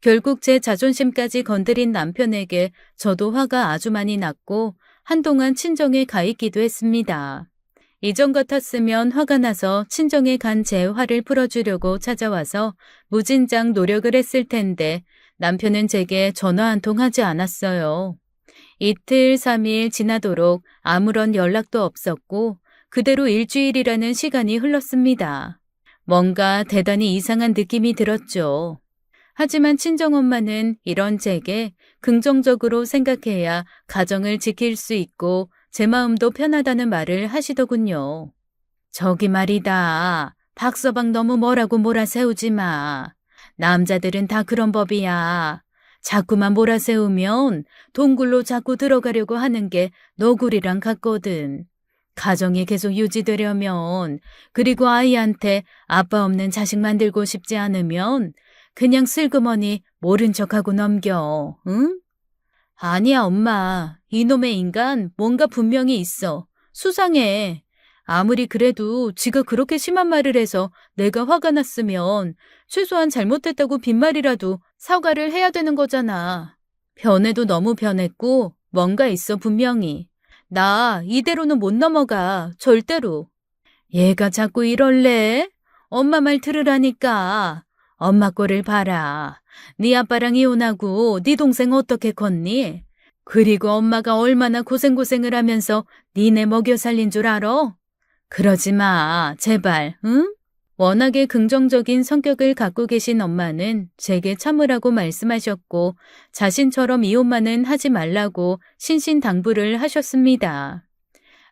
[SPEAKER 2] 결국 제 자존심까지 건드린 남편에게 저도 화가 아주 많이 났고 한동안 친정에 가 있기도 했습니다. 이전 같았으면 화가 나서 친정에 간 제 화를 풀어주려고 찾아와서 무진장 노력을 했을 텐데 남편은 제게 전화 한 통 하지 않았어요. 이틀, 3일 지나도록 아무런 연락도 없었고 그대로 일주일이라는 시간이 흘렀습니다. 뭔가 대단히 이상한 느낌이 들었죠. 하지만 친정엄마는 이런 제게 긍정적으로 생각해야 가정을 지킬 수 있고 제 마음도 편하다는 말을 하시더군요. 저기 말이다. 박서방 너무 뭐라고 몰아세우지 마. 남자들은 다 그런 법이야. 자꾸만 몰아세우면 동굴로 자꾸 들어가려고 하는 게 너구리랑 같거든. 가정이 계속 유지되려면, 그리고 아이한테 아빠 없는 자식 만들고 싶지 않으면 그냥 슬그머니 모른 척하고 넘겨, 응? 아니야, 엄마. 이놈의 인간 뭔가 분명히 있어. 수상해. 아무리 그래도 지가 그렇게 심한 말을 해서 내가 화가 났으면 최소한 잘못했다고 빈말이라도 사과를 해야 되는 거잖아. 변해도 너무 변했고 뭔가 있어 분명히. 나 이대로는 못 넘어가. 절대로. 얘가 자꾸 이럴래? 엄마 말 들으라니까. 엄마 꼴을 봐라. 네 아빠랑 이혼하고 네 동생 어떻게 컸니? 그리고 엄마가 얼마나 고생을 하면서 니네 먹여 살린 줄 알아? 그러지 마, 제발, 응? 워낙에 긍정적인 성격을 갖고 계신 엄마는 제게 참으라고 말씀하셨고 자신처럼 이혼만은 하지 말라고 신신당부를 하셨습니다.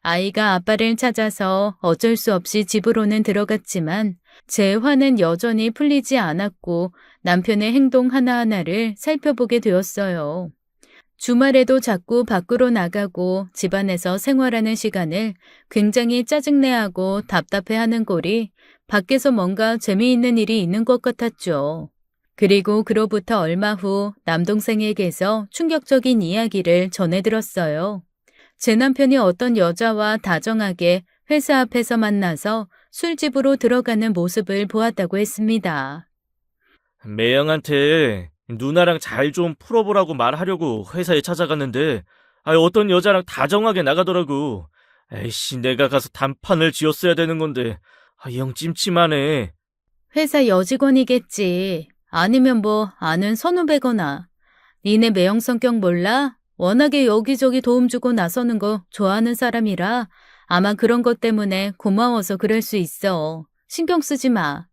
[SPEAKER 2] 아이가 아빠를 찾아서 어쩔 수 없이 집으로는 들어갔지만 제 화는 여전히 풀리지 않았고 남편의 행동 하나하나를 살펴보게 되었어요. 주말에도 자꾸 밖으로 나가고 집안에서 생활하는 시간을 굉장히 짜증내하고 답답해하는 꼴이 밖에서 뭔가 재미있는 일이 있는 것 같았죠. 그리고 그로부터 얼마 후 남동생에게서 충격적인 이야기를 전해 들었어요. 제 남편이 어떤 여자와 다정하게 회사 앞에서 만나서 술집으로 들어가는 모습을 보았다고 했습니다.
[SPEAKER 3] 매형한테 누나랑 잘 좀 풀어보라고 말하려고 회사에 찾아갔는데 어떤 여자랑 다정하게 나가더라고. 에이씨, 내가 가서 단판을 지었어야 되는 건데 영 찜찜하네.
[SPEAKER 2] 회사 여직원이겠지. 아니면 뭐 아는 선후배거나. 니네 매형 성격 몰라? 워낙에 여기저기 도움 주고 나서는 거 좋아하는 사람이라 아마 그런 것 때문에 고마워서 그럴 수 있어. 신경 쓰지 마.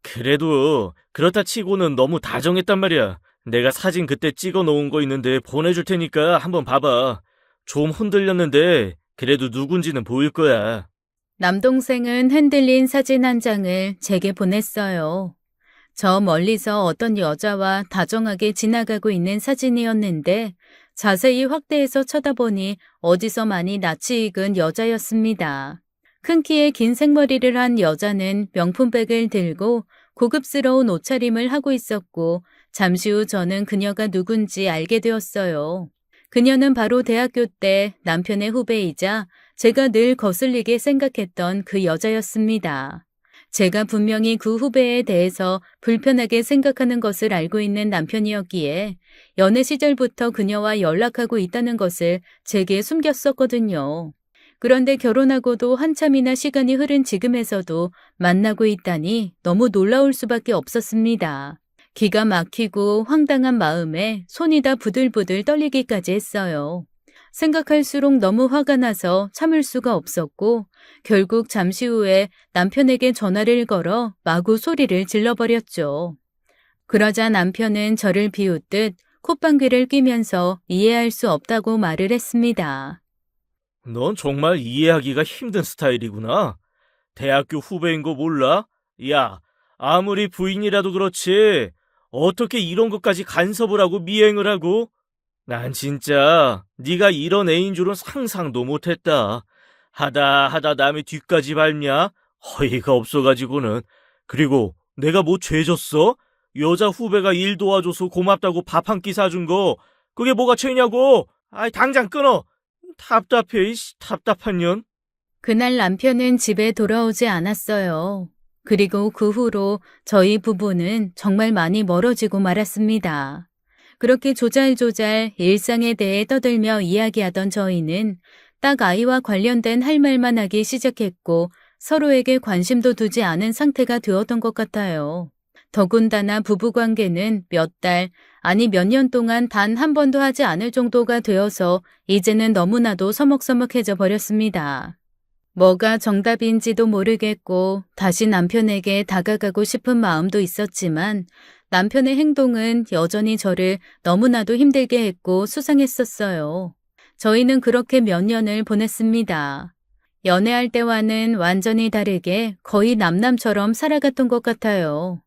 [SPEAKER 3] 그래도 그렇다 치고는 너무 다정했단 말이야. 내가 사진 그때 찍어 놓은 거 있는데 보내줄 테니까 한번 봐봐. 좀 흔들렸는데 그래도 누군지는 보일 거야.
[SPEAKER 2] 남동생은 흔들린 사진 한 장을 제게 보냈어요. 저 멀리서 어떤 여자와 다정하게 지나가고 있는 사진이었는데 자세히 확대해서 쳐다보니 어디서 많이 낯이 익은 여자였습니다. 큰 키에 긴 생머리를 한 여자는 명품백을 들고 고급스러운 옷차림을 하고 있었고 잠시 후 저는 그녀가 누군지 알게 되었어요. 그녀는 바로 대학교 때 남편의 후배이자 제가 늘 거슬리게 생각했던 그 여자였습니다. 제가 분명히 그 후배에 대해서 불편하게 생각하는 것을 알고 있는 남편이었기에 연애 시절부터 그녀와 연락하고 있다는 것을 제게 숨겼었거든요. 그런데 결혼하고도 한참이나 시간이 흐른 지금에서도 만나고 있다니 너무 놀라울 수밖에 없었습니다. 기가 막히고 황당한 마음에 손이 다 부들부들 떨리기까지 했어요. 생각할수록 너무 화가 나서 참을 수가 없었고 결국 잠시 후에 남편에게 전화를 걸어 마구 소리를 질러버렸죠. 그러자 남편은 저를 비웃듯
[SPEAKER 1] 콧방귀를 뀌면서 이해할 수 없다고 말을 했습니다.
[SPEAKER 3] 넌 정말 이해하기가 힘든 스타일이구나. 대학교 후배인 거 몰라? 야, 아무리 부인이라도 그렇지. 어떻게 이런 것까지 간섭을 하고 미행을 하고? 난 진짜 네가 이런 애인 줄은 상상도 못했다. 하다 남의 뒤까지 밟냐? 허위가 없어가지고는. 그리고 내가 뭐 죄졌어? 여자 후배가 일 도와줘서 고맙다고 밥 한 끼 사준 거 그게 뭐가 죄냐고? 아이 당장 끊어. 답답해, 이씨, 답답한 년.
[SPEAKER 1] 그날 남편은 집에 돌아오지 않았어요. 그리고 그 후로 저희 부부는 정말 많이 멀어지고 말았습니다. 그렇게 조잘조잘 일상에 대해 떠들며 이야기하던 저희는 딱 아이와 관련된 할 말만 하기 시작했고 서로에게 관심도 두지 않은 상태가 되었던 것 같아요. 더군다나 부부관계는 몇 달, 아니 몇 년 동안 단 한 번도 하지 않을 정도가 되어서 이제는 너무나도 서먹서먹해져 버렸습니다. 뭐가 정답인지도 모르겠고 다시 남편에게 다가가고 싶은 마음도 있었지만 남편의 행동은 여전히 저를 너무나도 힘들게 했고 수상했었어요. 저희는 그렇게 몇 년을 보냈습니다. 연애할 때와는 완전히 다르게 거의 남남처럼 살아갔던 것 같아요.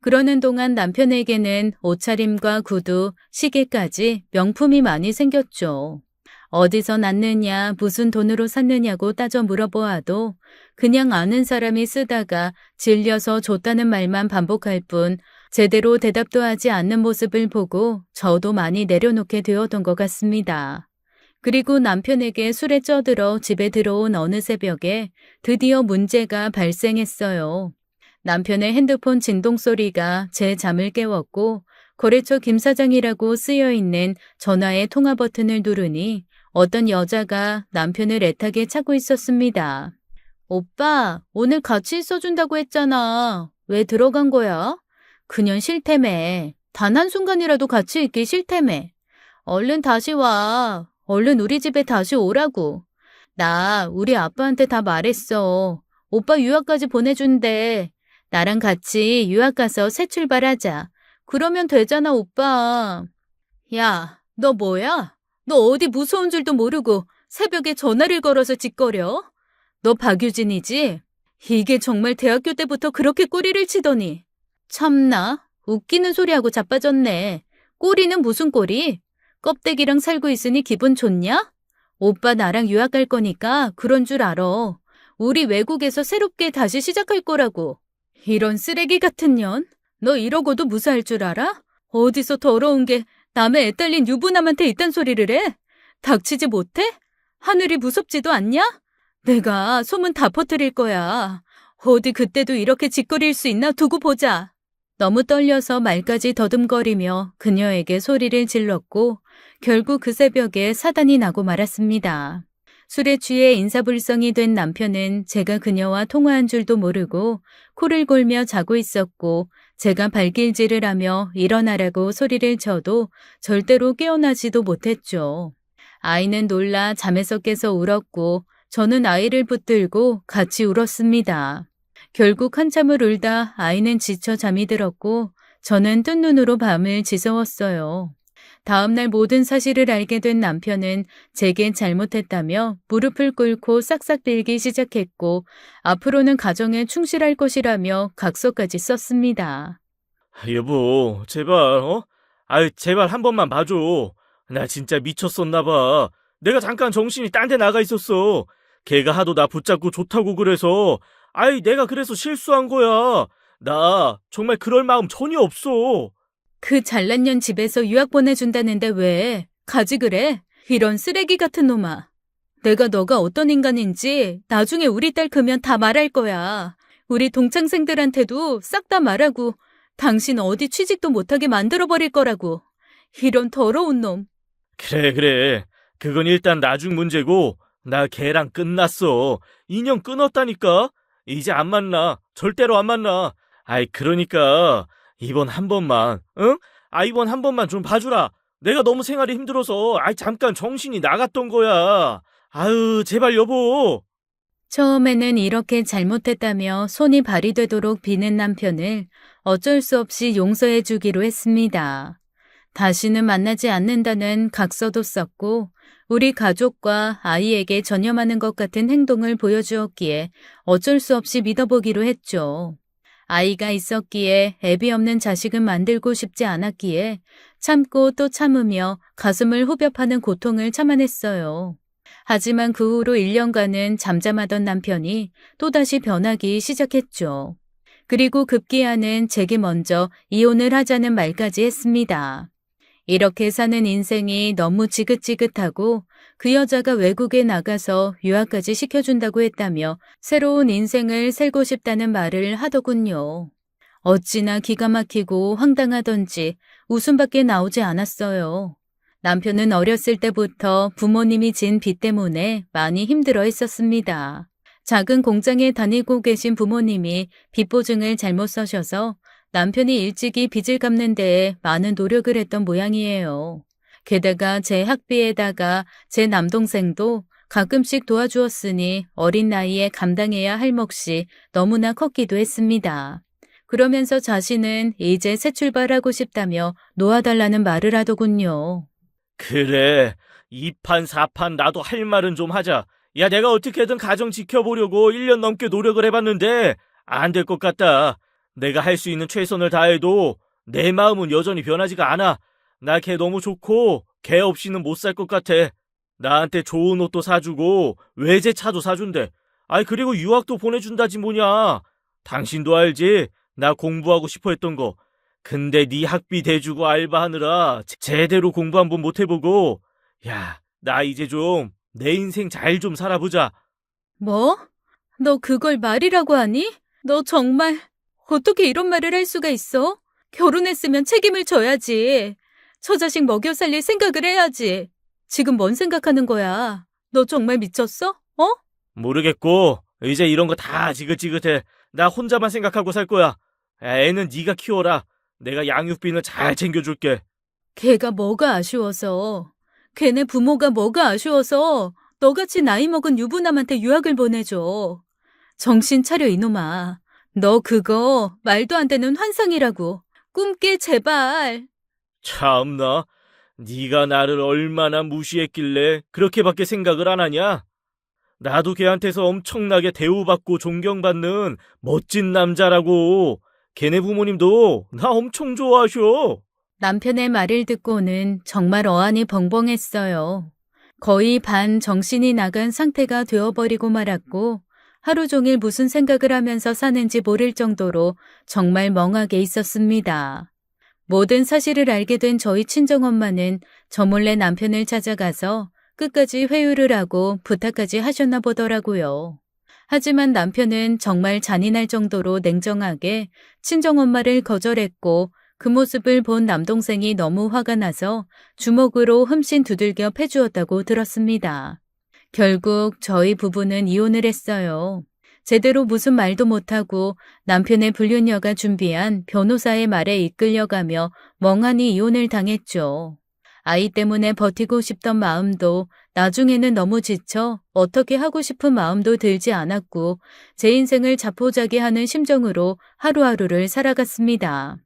[SPEAKER 1] 그러는 동안 남편에게는 옷차림과 구두, 시계까지 명품이 많이 생겼죠. 어디서 났느냐, 무슨 돈으로 샀느냐고 따져 물어보아도 그냥 아는 사람이 쓰다가 질려서 줬다는 말만 반복할 뿐 제대로 대답도 하지 않는 모습을 보고 저도 많이 내려놓게 되었던 것 같습니다. 그리고 남편에게 술에 쪄들어 집에 들어온 어느 새벽에 드디어 문제가 발생했어요. 남편의 핸드폰 진동 소리가 제 잠을 깨웠고 거래처 김 사장이라고 쓰여있는 전화의 통화 버튼을 누르니 어떤 여자가 남편을 애타게 찾고 있었습니다. 오빠, 오늘 같이 있어준다고 했잖아. 왜 들어간 거야? 그년 싫다며. 단 한순간이라도 같이 있기 싫다며. 얼른 다시 와. 얼른 우리 집에 다시 오라고. 나 우리 아빠한테 다 말했어. 오빠 유학까지 보내준대. 나랑 같이 유학 가서 새 출발하자. 그러면 되잖아, 오빠. 야, 너 뭐야? 너 어디 무서운 줄도 모르고 새벽에 전화를 걸어서 짓거려? 너 박유진이지? 이게 정말 대학교 때부터 그렇게 꼬리를 치더니. 참나, 웃기는 소리하고 자빠졌네. 꼬리는 무슨 꼬리? 껍데기랑 살고 있으니 기분 좋냐? 오빠 나랑 유학 갈 거니까 그런 줄 알아. 우리 외국에서 새롭게 다시 시작할 거라고. 이런 쓰레기 같은 년? 너 이러고도 무사할 줄 알아? 어디서 더러운 게 남의 애 딸린 유부남한테 이딴 소리를 해? 닥치지 못해? 하늘이 무섭지도 않냐? 내가 소문 다 퍼뜨릴 거야. 어디 그때도 이렇게 짓거릴 수 있나 두고 보자. 너무 떨려서 말까지 더듬거리며 그녀에게 소리를 질렀고 결국 그 새벽에 사단이 나고 말았습니다. 술에 취해 인사불성이 된 남편은 제가 그녀와 통화한 줄도 모르고 코를 골며 자고 있었고 제가 발길질을 하며 일어나라고 소리를 쳐도 절대로 깨어나지도 못했죠. 아이는 놀라 잠에서 깨서 울었고 저는 아이를 붙들고 같이 울었습니다. 결국 한참을 울다 아이는 지쳐 잠이 들었고 저는 뜬 눈으로 밤을 지새웠어요. 다음날 모든 사실을 알게 된 남편은 제게 잘못했다며 무릎을 꿇고 싹싹 빌기 시작했고 앞으로는 가정에 충실할 것이라며 각서까지 썼습니다.
[SPEAKER 3] 여보, 제발, 제발 한 번만 봐줘. 나 진짜 미쳤었나 봐. 내가 잠깐 정신이 딴 데 나가 있었어. 걔가 하도 나 붙잡고 좋다고 그래서, 내가 그래서 실수한 거야. 나 정말 그럴 마음 전혀 없어.
[SPEAKER 1] 그 잘난 년 집에서 유학 보내준다는데 왜 가지 그래? 이런 쓰레기 같은 놈아. 내가 너가 어떤 인간인지 나중에 우리 딸 크면 다 말할 거야. 우리 동창생들한테도 싹 다 말하고 당신 어디 취직도 못하게 만들어버릴 거라고. 이런 더러운 놈.
[SPEAKER 3] 그래. 그건 일단 나중 문제고, 나 걔랑 끝났어. 인연 끊었다니까? 이제 안 만나. 절대로 안 만나. 그러니까 이번 한 번만, 응? 이번 한 번만 좀 봐주라. 내가 너무 생활이 힘들어서 잠깐 정신이 나갔던 거야. 제발 여보.
[SPEAKER 1] 처음에는 이렇게 잘못했다며 손이 발이 되도록 비는 남편을 어쩔 수 없이 용서해 주기로 했습니다. 다시는 만나지 않는다는 각서도 썼고 우리 가족과 아이에게 전념하는 것 같은 행동을 보여주었기에 어쩔 수 없이 믿어보기로 했죠. 아이가 있었기에 애비 없는 자식은 만들고 싶지 않았기에 참고 또 참으며 가슴을 후벼 파는 고통을 참아냈어요. 하지만 그 후로 1년간은 잠잠하던 남편이 또다시 변하기 시작했죠. 그리고 급기야는 제게 먼저 이혼을 하자는 말까지 했습니다. 이렇게 사는 인생이 너무 지긋지긋하고 그 여자가 외국에 나가서 유학까지 시켜준다고 했다며 새로운 인생을 살고 싶다는 말을 하더군요. 어찌나 기가 막히고 황당하던지 웃음밖에 나오지 않았어요. 남편은 어렸을 때부터 부모님이 진 빚 때문에 많이 힘들어 했었습니다. 작은 공장에 다니고 계신 부모님이 빚 보증을 잘못 써셔서 남편이 일찍이 빚을 갚는 데에 많은 노력을 했던 모양이에요. 게다가 제 학비에다가 제 남동생도 가끔씩 도와주었으니 어린 나이에 감당해야 할 몫이 너무나 컸기도 했습니다. 그러면서 자신은 이제 새 출발하고 싶다며 놓아달라는 말을 하더군요.
[SPEAKER 3] 그래, 2판, 4판 나도 할 말은 좀 하자. 야, 내가 어떻게든 가정 지켜보려고 1년 넘게 노력을 해봤는데 안 될 것 같다. 내가 할 수 있는 최선을 다해도 내 마음은 여전히 변하지가 않아. 나 걔 너무 좋고 걔 없이는 못 살 것 같아. 나한테 좋은 옷도 사주고 외제차도 사준대. 아이 그리고 유학도 보내준다지 뭐냐. 당신도 알지? 나 공부하고 싶어 했던 거. 근데 네 학비 대주고 알바하느라 제대로 공부 한번 못 해보고 야, 나 이제 좀 내 인생 잘 좀 살아보자.
[SPEAKER 1] 뭐? 너 그걸 말이라고 하니? 너 정말 어떻게 이런 말을 할 수가 있어? 결혼했으면 책임을 져야지. 저 자식 먹여 살릴 생각을 해야지. 지금 뭔 생각하는 거야? 너 정말 미쳤어? 어?
[SPEAKER 3] 모르겠고 이제 이런 거 다 지긋지긋해. 나 혼자만 생각하고 살 거야. 애는 네가 키워라. 내가 양육비는 잘 챙겨줄게.
[SPEAKER 1] 걔가 뭐가 아쉬워서. 걔네 부모가 뭐가 아쉬워서 너같이 나이 먹은 유부남한테 유학을 보내줘. 정신 차려 이놈아. 너 그거 말도 안 되는 환상이라고. 꿈 깨 제발.
[SPEAKER 3] 참나. 네가 나를 얼마나 무시했길래 그렇게밖에 생각을 안 하냐? 나도 걔한테서 엄청나게 대우받고 존경받는 멋진 남자라고. 걔네 부모님도 나 엄청 좋아하셔.
[SPEAKER 1] 남편의 말을 듣고는 정말 어안이 벙벙했어요. 거의 반 정신이 나간 상태가 되어버리고 말았고 하루 종일 무슨 생각을 하면서 사는지 모를 정도로 정말 멍하게 있었습니다. 모든 사실을 알게 된 저희 친정엄마는 저 몰래 남편을 찾아가서 끝까지 회유를 하고 부탁까지 하셨나 보더라고요. 하지만 남편은 정말 잔인할 정도로 냉정하게 친정엄마를 거절했고 그 모습을 본 남동생이 너무 화가 나서 주먹으로 흠씬 두들겨 패주었다고 들었습니다. 결국 저희 부부는 이혼을 했어요. 제대로 무슨 말도 못하고 남편의 불륜녀가 준비한 변호사의 말에 이끌려가며 멍하니 이혼을 당했죠. 아이 때문에 버티고 싶던 마음도 나중에는 너무 지쳐 어떻게 하고 싶은 마음도 들지 않았고 제 인생을 자포자기하는 심정으로 하루하루를 살아갔습니다.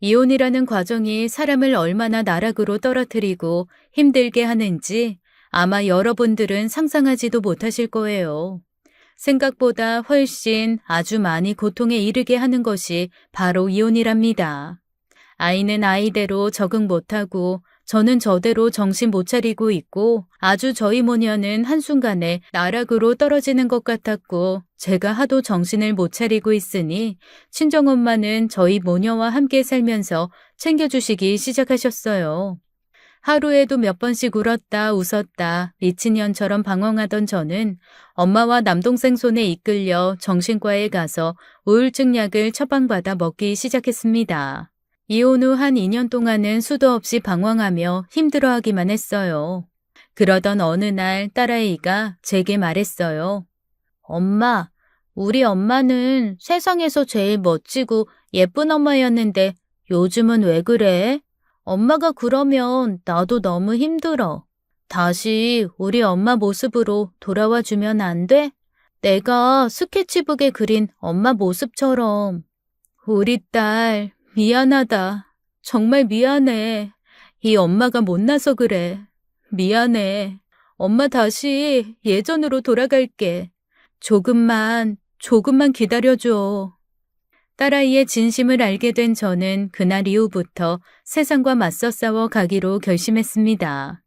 [SPEAKER 1] 이혼이라는 과정이 사람을 얼마나 나락으로 떨어뜨리고 힘들게 하는지 아마 여러분들은 상상하지도 못하실 거예요. 생각보다 훨씬 아주 많이 고통에 이르게 하는 것이 바로 이혼이랍니다. 아이는 아이대로 적응 못하고 저는 저대로 정신 못 차리고 있고 아주 저희 모녀는 한순간에 나락으로 떨어지는 것 같았고 제가 하도 정신을 못 차리고 있으니 친정엄마는 저희 모녀와 함께 살면서 챙겨주시기 시작하셨어요. 하루에도 몇 번씩 울었다 웃었다 미친년처럼 방황하던 저는 엄마와 남동생 손에 이끌려 정신과에 가서 우울증 약을 처방받아 먹기 시작했습니다. 이혼 후 한 2년 동안은 수도 없이 방황하며 힘들어하기만 했어요. 그러던 어느 날 딸아이가 제게 말했어요. 엄마, 우리 엄마는 세상에서 제일 멋지고 예쁜 엄마였는데 요즘은 왜 그래? 엄마가 그러면 나도 너무 힘들어. 다시 우리 엄마 모습으로 돌아와 주면 안 돼? 내가 스케치북에 그린 엄마 모습처럼. 우리 딸, 미안하다. 정말 미안해.
[SPEAKER 2] 이 엄마가 못나서 그래. 미안해. 엄마 다시 예전으로 돌아갈게. 조금만 기다려줘. 딸아이의 진심을 알게 된 저는 그날 이후부터 세상과 맞서 싸워 가기로 결심했습니다.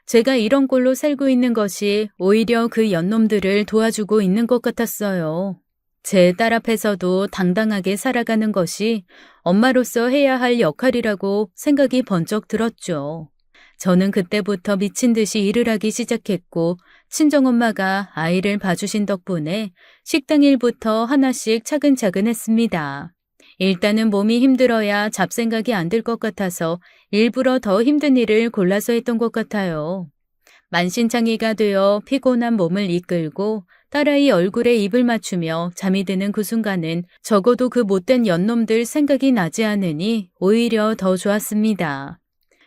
[SPEAKER 2] 제가 이런 꼴로 살고 있는 것이 오히려 그 연놈들을 도와주고 있는 것 같았어요. 제 딸 앞에서도 당당하게 살아가는 것이 엄마로서 해야 할 역할이라고 생각이 번쩍 들었죠. 저는 그때부터 미친 듯이 일을 하기 시작했고 친정엄마가 아이를 봐주신 덕분에 식당 일부터 하나씩 차근차근 했습니다. 일단은 몸이 힘들어야 잡생각이 안 들 것 같아서 일부러 더 힘든 일을 골라서 했던 것 같아요. 만신창이가 되어 피곤한 몸을 이끌고 딸아이 얼굴에 입을 맞추며 잠이 드는 그 순간은 적어도 그 못된 연놈들 생각이 나지 않으니 오히려 더 좋았습니다.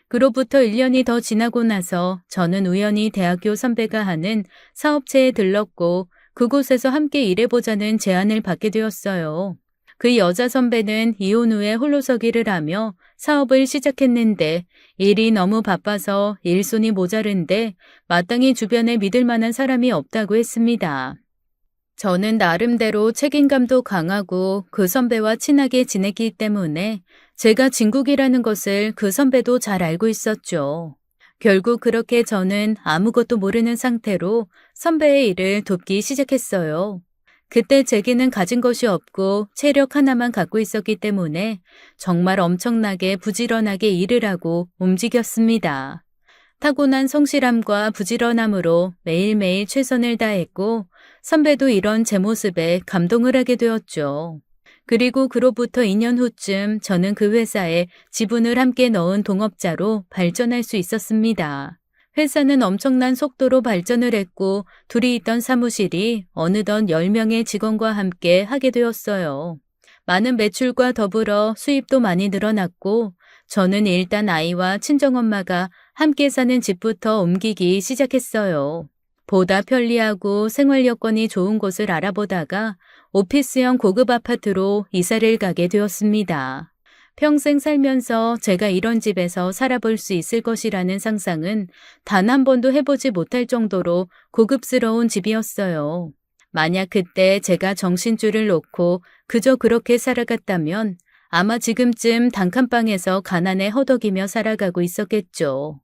[SPEAKER 2] 그로부터 1년이 더 지나고 나서 저는 우연히 대학교 선배가 하는 사업체에 들렀고 그곳에서 함께 일해보자는 제안을 받게 되었어요. 그 여자 선배는 이혼 후에 홀로서기를 하며 사업을 시작했는데 일이 너무 바빠서 일손이 모자른데 마땅히 주변에 믿을 만한 사람이 없다고 했습니다. 저는 나름대로 책임감도 강하고 그 선배와 친하게 지냈기 때문에 제가 진국이라는 것을 그 선배도 잘 알고 있었죠. 결국 그렇게 저는 아무것도 모르는 상태로 선배의 일을 돕기 시작했어요. 그때 제게는 가진 것이 없고 체력 하나만 갖고 있었기 때문에 정말 엄청나게 부지런하게 일을 하고 움직였습니다. 타고난 성실함과 부지런함으로 매일매일 최선을 다했고 선배도 이런 제 모습에 감동을 하게 되었죠. 그리고 그로부터 2년 후쯤 저는 그 회사에 지분을 함께 넣은 동업자로 발전할 수 있었습니다. 회사는 엄청난 속도로 발전을 했고 둘이 있던 사무실이 어느덧 10명의 직원과 함께 하게 되었어요. 많은 매출과 더불어 수입도 많이 늘어났고 저는 일단 아이와 친정엄마가 함께 사는 집부터 옮기기 시작했어요. 보다 편리하고 생활 여건이 좋은 곳을 알아보다가 오피스형 고급 아파트로 이사를 가게 되었습니다. 평생 살면서 제가 이런 집에서 살아볼 수 있을 것이라는 상상은 단 한 번도 해보지 못할 정도로 고급스러운 집이었어요. 만약 그때 제가 정신줄을 놓고 그저 그렇게 살아갔다면 아마 지금쯤 단칸방에서 가난에 허덕이며 살아가고 있었겠죠.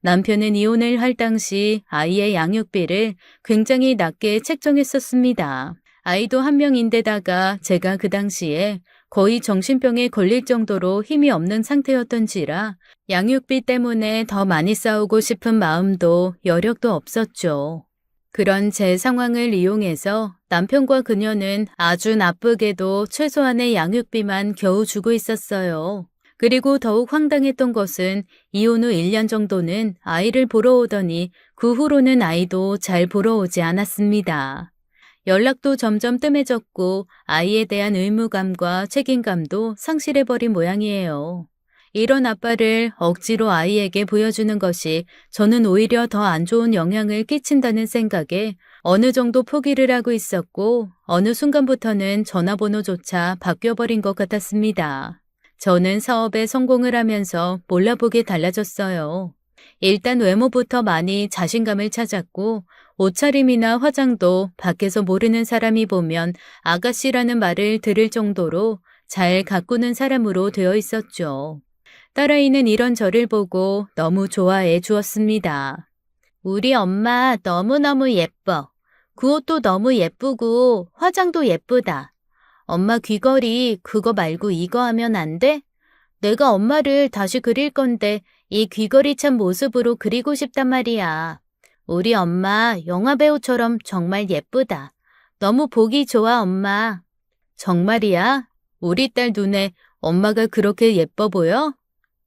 [SPEAKER 2] 남편은 이혼을 할 당시 아이의 양육비를 굉장히 낮게 책정했었습니다. 아이도 한 명인데다가 제가 그 당시에 거의 정신병에 걸릴 정도로 힘이 없는 상태였던지라 양육비 때문에 더 많이 싸우고 싶은 마음도 여력도 없었죠. 그런 제 상황을 이용해서 남편과 그녀는 아주 나쁘게도 최소한의 양육비만 겨우 주고 있었어요. 그리고 더욱 황당했던 것은 이혼 후 1년 정도는 아이를 보러 오더니 그 후로는 아이도 잘 보러 오지 않았습니다. 연락도 점점 뜸해졌고 아이에 대한 의무감과 책임감도 상실해버린 모양이에요. 이런 아빠를 억지로 아이에게 보여주는 것이 저는 오히려 더 안 좋은 영향을 끼친다는 생각에 어느 정도 포기를 하고 있었고 어느 순간부터는 전화번호조차 바뀌어버린 것 같았습니다. 저는 사업에 성공을 하면서 몰라보게 달라졌어요. 일단 외모부터 많이 자신감을 찾았고 옷차림이나 화장도 밖에서 모르는 사람이 보면 아가씨라는 말을 들을 정도로 잘 가꾸는 사람으로 되어 있었죠. 딸아이는 이런 저를 보고 너무 좋아해 주었습니다. 우리 엄마 너무너무 예뻐. 그 옷도 너무 예쁘고 화장도 예쁘다. 엄마 귀걸이 그거 말고 이거 하면 안 돼? 내가 엄마를 다시 그릴 건데 이 귀걸이 찬 모습으로 그리고 싶단 말이야. 우리 엄마 영화배우처럼 정말 예쁘다. 너무 보기 좋아, 엄마. 정말이야? 우리 딸 눈에 엄마가 그렇게 예뻐 보여?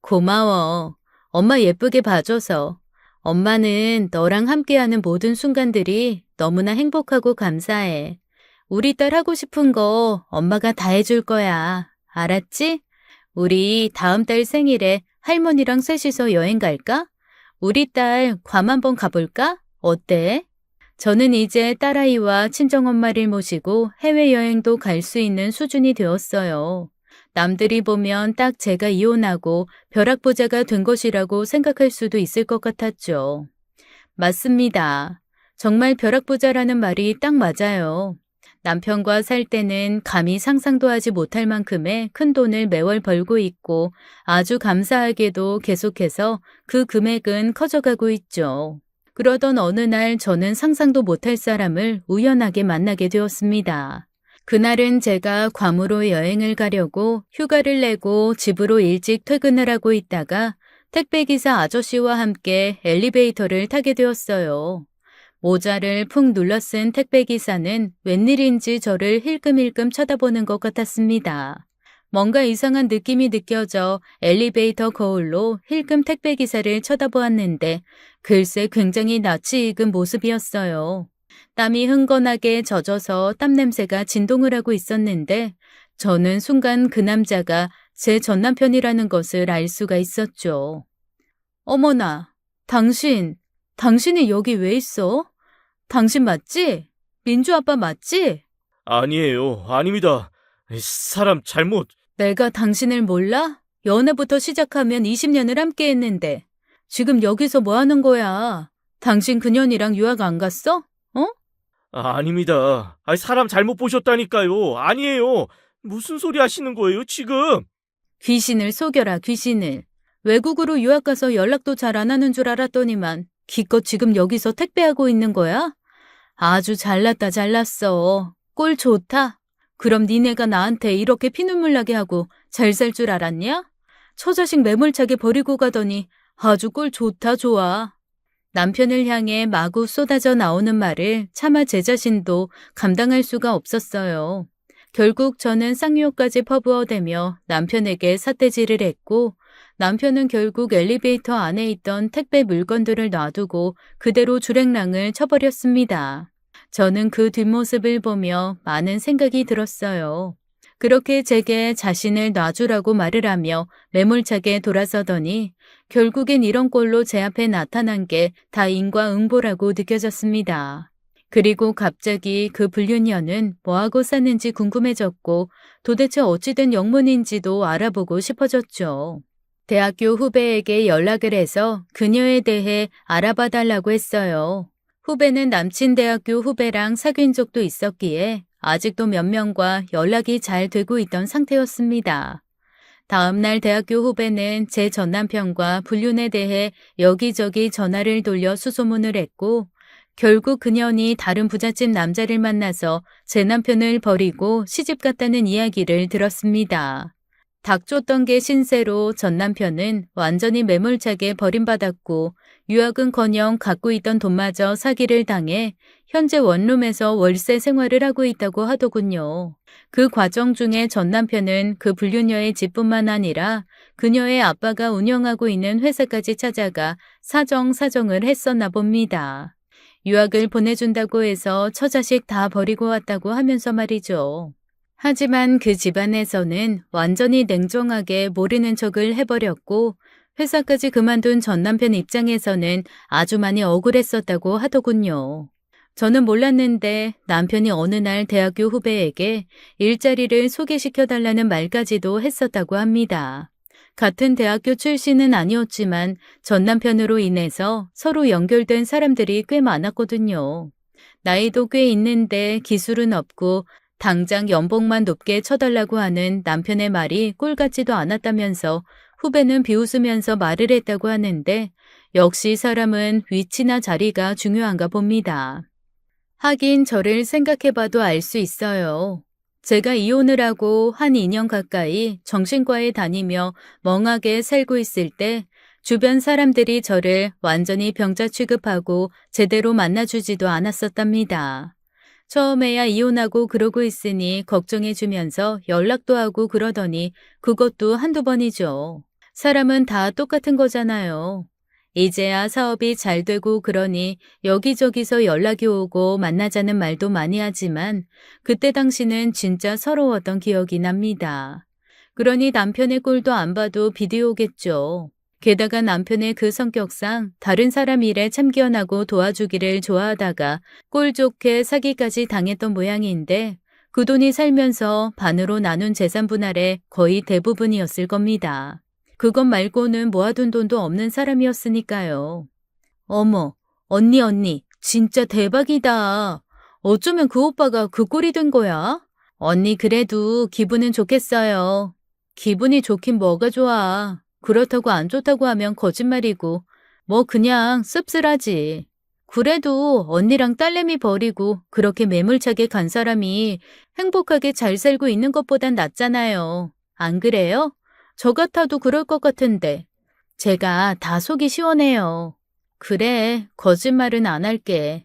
[SPEAKER 2] 고마워. 엄마 예쁘게 봐줘서. 엄마는 너랑 함께하는 모든 순간들이 너무나 행복하고 감사해. 우리 딸 하고 싶은 거 엄마가 다 해줄 거야. 알았지? 우리 다음 달 생일에 할머니랑 셋이서 여행 갈까? 우리 딸 괌 한번 가볼까? 어때? 저는 이제 딸아이와 친정엄마를 모시고 해외여행도 갈 수 있는 수준이 되었어요.
[SPEAKER 1] 남들이 보면 딱 제가 이혼하고 벼락부자가 된 것이라고 생각할 수도 있을 것 같았죠. 맞습니다. 정말 벼락부자라는 말이 딱 맞아요. 남편과 살 때는 감히 상상도 하지 못할 만큼의 큰 돈을 매월 벌고 있고 아주 감사하게도 계속해서 그 금액은 커져가고 있죠. 그러던 어느 날 저는 상상도 못할 사람을 우연하게 만나게 되었습니다. 그날은 제가 괌으로 여행을 가려고 휴가를 내고 집으로 일찍 퇴근을 하고 있다가 택배기사 아저씨와 함께 엘리베이터를 타게 되었어요. 모자를 푹 눌러 쓴 택배기사는 웬일인지 저를 힐끔힐끔 쳐다보는 것 같았습니다. 뭔가 이상한 느낌이 느껴져 엘리베이터 거울로 힐끔 택배기사를 쳐다보았는데 글쎄 굉장히 낯이 익은 모습이었어요. 땀이 흥건하게 젖어서 땀 냄새가 진동을 하고 있었는데 저는 순간 그 남자가 제 전남편이라는 것을 알 수가 있었죠. 어머나, 당신이 여기 왜 있어? 당신 맞지? 민주 아빠 맞지?
[SPEAKER 3] 아니에요. 아닙니다. 사람 잘못.
[SPEAKER 1] 내가 당신을 몰라? 연애부터 시작하면 20년을 함께 했는데 지금 여기서 뭐 하는 거야? 당신 그년이랑 유학 안 갔어?
[SPEAKER 3] 아닙니다. 사람 잘못 보셨다니까요. 아니에요. 무슨 소리 하시는 거예요, 지금?
[SPEAKER 1] 귀신을 속여라, 귀신을. 외국으로 유학 가서 연락도 잘 안 하는 줄 알았더니만 기껏 지금 여기서 택배하고 있는 거야? 아주 잘났다, 잘났어. 꼴 좋다. 그럼 니네가 나한테 이렇게 피눈물 나게 하고 잘 살 줄 알았냐? 처자식 매몰차게 버리고 가더니 아주 꼴 좋다, 좋아. 남편을 향해 마구 쏟아져 나오는 말을 차마 제 자신도 감당할 수가 없었어요. 결국 저는 쌍욕까지 퍼부어대며 남편에게 삿대질을 했고 남편은 결국 엘리베이터 안에 있던 택배 물건들을 놔두고 그대로 주랭랑을 쳐버렸습니다. 저는 그 뒷모습을 보며 많은 생각이 들었어요. 그렇게 제게 자신을 놔주라고 말을 하며 매몰차게 돌아서더니 결국엔 이런 꼴로 제 앞에 나타난 게 다 인과응보라고 느껴졌습니다. 그리고 갑자기 그 불륜녀는 뭐하고 사는지 궁금해졌고 도대체 어찌된 영문인지도 알아보고 싶어졌죠. 대학교 후배에게 연락을 해서 그녀에 대해 알아봐 달라고 했어요. 후배는 남친 대학교 후배랑 사귄 적도 있었기에 아직도 몇 명과 연락이 잘 되고 있던 상태였습니다. 다음날 대학교 후배는 제 전남편과 불륜에 대해 여기저기 전화를 돌려 수소문을 했고 결국 그년이 다른 부잣집 남자를 만나서 제 남편을 버리고 시집 갔다는 이야기를 들었습니다. 닥쳤던 게 신세로 전 남편은 완전히 매몰차게 버림받았고 유학은커녕 갖고 있던 돈마저 사기를 당해 현재 원룸에서 월세 생활을 하고 있다고 하더군요. 그 과정 중에 전 남편은 그 불륜녀의 집뿐만 아니라 그녀의 아빠가 운영하고 있는 회사까지 찾아가 사정을 했었나 봅니다. 유학을 보내준다고 해서 처자식 다 버리고 왔다고 하면서 말이죠. 하지만 그 집안에서는 완전히 냉정하게 모르는 척을 해버렸고 회사까지 그만둔 전 남편 입장에서는 아주 많이 억울했었다고 하더군요. 저는 몰랐는데 남편이 어느 날 대학교 후배에게 일자리를 소개시켜달라는 말까지도 했었다고 합니다. 같은 대학교 출신은 아니었지만 전 남편으로 인해서 서로 연결된 사람들이 꽤 많았거든요. 나이도 꽤 있는데 기술은 없고 당장 연봉만 높게 쳐달라고 하는 남편의 말이 꼴 같지도 않았다면서 후배는 비웃으면서 말을 했다고 하는데 역시 사람은 위치나 자리가 중요한가 봅니다. 하긴 저를 생각해봐도 알 수 있어요. 제가 이혼을 하고 한 2년 가까이 정신과에 다니며 멍하게 살고 있을 때 주변 사람들이 저를 완전히 병자 취급하고 제대로 만나주지도 않았었답니다. 처음에야 이혼하고 그러고 있으니 걱정해주면서 연락도 하고 그러더니 그것도 한두 번이죠. 사람은 다 똑같은 거잖아요. 이제야 사업이 잘 되고 그러니 여기저기서 연락이 오고 만나자는 말도 많이 하지만 그때 당시는 진짜 서러웠던 기억이 납니다. 그러니 남편의 꼴도 안 봐도 비디오겠죠. 게다가 남편의 그 성격상 다른 사람 일에 참견하고 도와주기를 좋아하다가 꼴 좋게 사기까지 당했던 모양인데 그 돈이 살면서 반으로 나눈 재산 분할의 거의 대부분이었을 겁니다. 그것 말고는 모아둔 돈도 없는 사람이었으니까요. 어머, 언니, 진짜 대박이다. 어쩌면 그 오빠가 그 꼴이 된 거야? 언니 그래도 기분은 좋겠어요. 기분이 좋긴 뭐가 좋아. 그렇다고 안 좋다고 하면 거짓말이고 뭐 그냥 씁쓸하지. 그래도 언니랑 딸내미 버리고 그렇게 매몰차게 간 사람이 행복하게 잘 살고 있는 것보단 낫잖아요. 안 그래요? 저 같아도 그럴 것 같은데. 제가 다 속이 시원해요. 그래, 거짓말은 안 할게.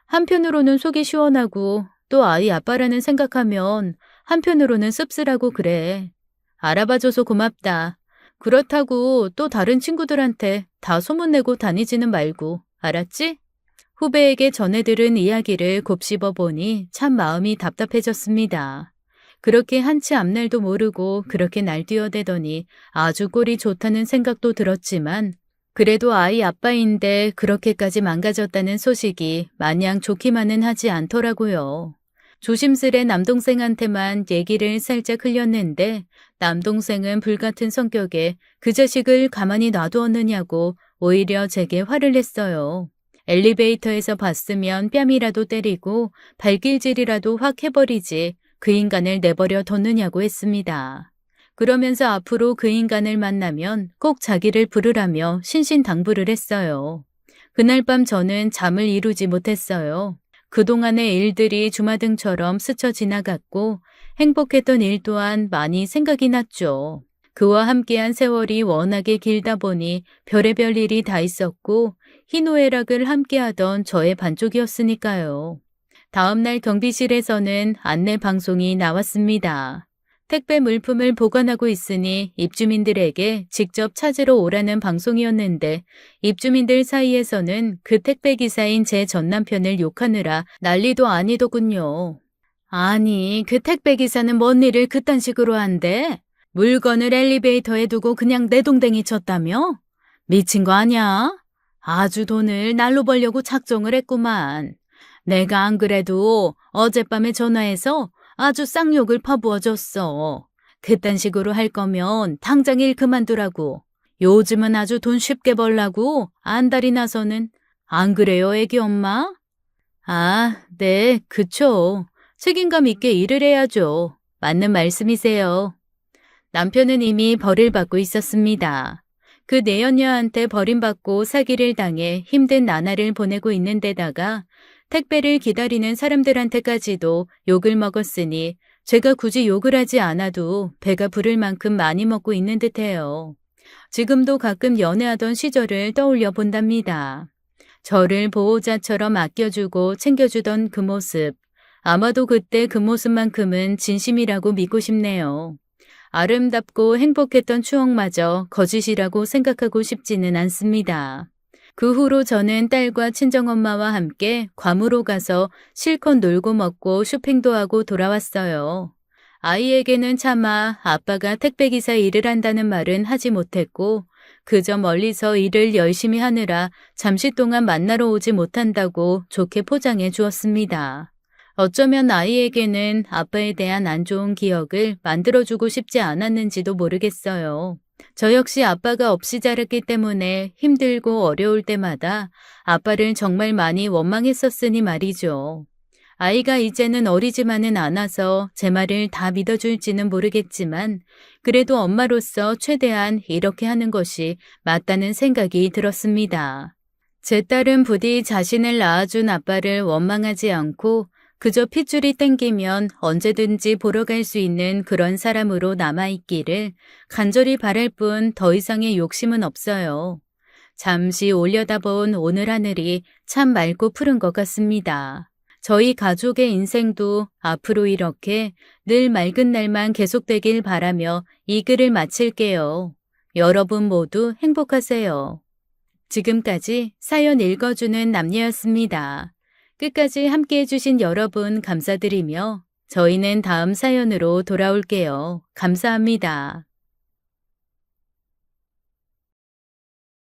[SPEAKER 1] 한편으로는 속이 시원하고 또 아이 아빠라는 생각하면 한편으로는 씁쓸하고 그래. 알아봐줘서 고맙다. 그렇다고 또 다른 친구들한테 다 소문내고 다니지는 말고, 알았지? 후배에게 전해들은 이야기를 곱씹어 보니 참 마음이 답답해졌습니다. 그렇게 한치 앞날도 모르고 그렇게 날뛰어대더니 아주 꼴이 좋다는 생각도 들었지만 그래도 아이 아빠인데 그렇게까지 망가졌다는 소식이 마냥 좋기만은 하지 않더라고요. 조심스레 남동생한테만 얘기를 살짝 흘렸는데 남동생은 불같은 성격에 그 자식을 가만히 놔두었느냐고 오히려 제게 화를 냈어요. 엘리베이터에서 봤으면 뺨이라도 때리고 발길질이라도 확 해버리지 그 인간을 내버려 뒀느냐고 했습니다. 그러면서 앞으로 그 인간을 만나면 꼭 자기를 부르라며 신신당부를 했어요. 그날 밤 저는 잠을 이루지 못했어요. 그동안의 일들이 주마등처럼 스쳐 지나갔고 행복했던 일 또한 많이 생각이 났죠. 그와 함께한 세월이 워낙에 길다 보니 별의별 일이 다 있었고 희노애락을 함께하던 저의 반쪽이었으니까요. 다음날 경비실에서는 안내 방송이 나왔습니다. 택배 물품을 보관하고 있으니 입주민들에게 직접 찾으러 오라는 방송이었는데 입주민들 사이에서는 그 택배 기사인 제 전남편을 욕하느라 난리도 아니더군요. 아니, 그 택배 기사는 뭔 일을 그딴 식으로 한대? 물건을 엘리베이터에 두고 그냥 내동댕이 쳤다며? 미친 거 아냐? 아주 돈을 날로 벌려고 작정을 했구만. 내가 안 그래도 어젯밤에 전화해서 아주 쌍욕을 퍼부어줬어. 그딴 식으로 할 거면 당장 일 그만두라고. 요즘은 아주 돈 쉽게 벌라고 안달이 나서는. 안 그래요, 애기 엄마? 아, 네, 그쵸. 책임감 있게 일을 해야죠. 맞는 말씀이세요. 남편은 이미 벌을 받고 있었습니다. 그 내연녀한테 버림받고 사기를 당해 힘든 나날을 보내고 있는 데다가 택배를 기다리는 사람들한테까지도 욕을 먹었으니 제가 굳이 욕을 하지 않아도 배가 부를 만큼 많이 먹고 있는 듯해요. 지금도 가끔 연애하던 시절을 떠올려 본답니다. 저를 보호자처럼 아껴주고 챙겨주던 그 모습. 아마도 그때 그 모습만큼은 진심이라고 믿고 싶네요. 아름답고 행복했던 추억마저 거짓이라고 생각하고 싶지는 않습니다. 그 후로 저는 딸과 친정엄마와 함께 괌으로 가서 실컷 놀고 먹고 쇼핑도 하고 돌아왔어요. 아이에게는 차마 아빠가 택배기사 일을 한다는 말은 하지 못했고 그저 멀리서 일을 열심히 하느라 잠시 동안 만나러 오지 못한다고 좋게 포장해 주었습니다. 어쩌면 아이에게는 아빠에 대한 안 좋은 기억을 만들어주고 싶지 않았는지도 모르겠어요. 저 역시 아빠가 없이 자랐기 때문에 힘들고 어려울 때마다 아빠를 정말 많이 원망했었으니 말이죠. 아이가 이제는 어리지만은 않아서 제 말을 다 믿어줄지는 모르겠지만 그래도 엄마로서 최대한 이렇게 하는 것이 맞다는 생각이 들었습니다. 제 딸은 부디 자신을 낳아준 아빠를 원망하지 않고 그저 핏줄이 땡기면 언제든지 보러 갈 수 있는 그런 사람으로 남아있기를 간절히 바랄 뿐 더 이상의 욕심은 없어요. 잠시 올려다본 오늘 하늘이 참 맑고 푸른 것 같습니다. 저희 가족의 인생도 앞으로 이렇게 늘 맑은 날만 계속되길 바라며 이 글을 마칠게요. 여러분 모두 행복하세요. 지금까지 사연 읽어주는 남녀였습니다. 끝까지 함께 해주신 여러분 감사드리며 저희는 다음 사연으로 돌아올게요. 감사합니다.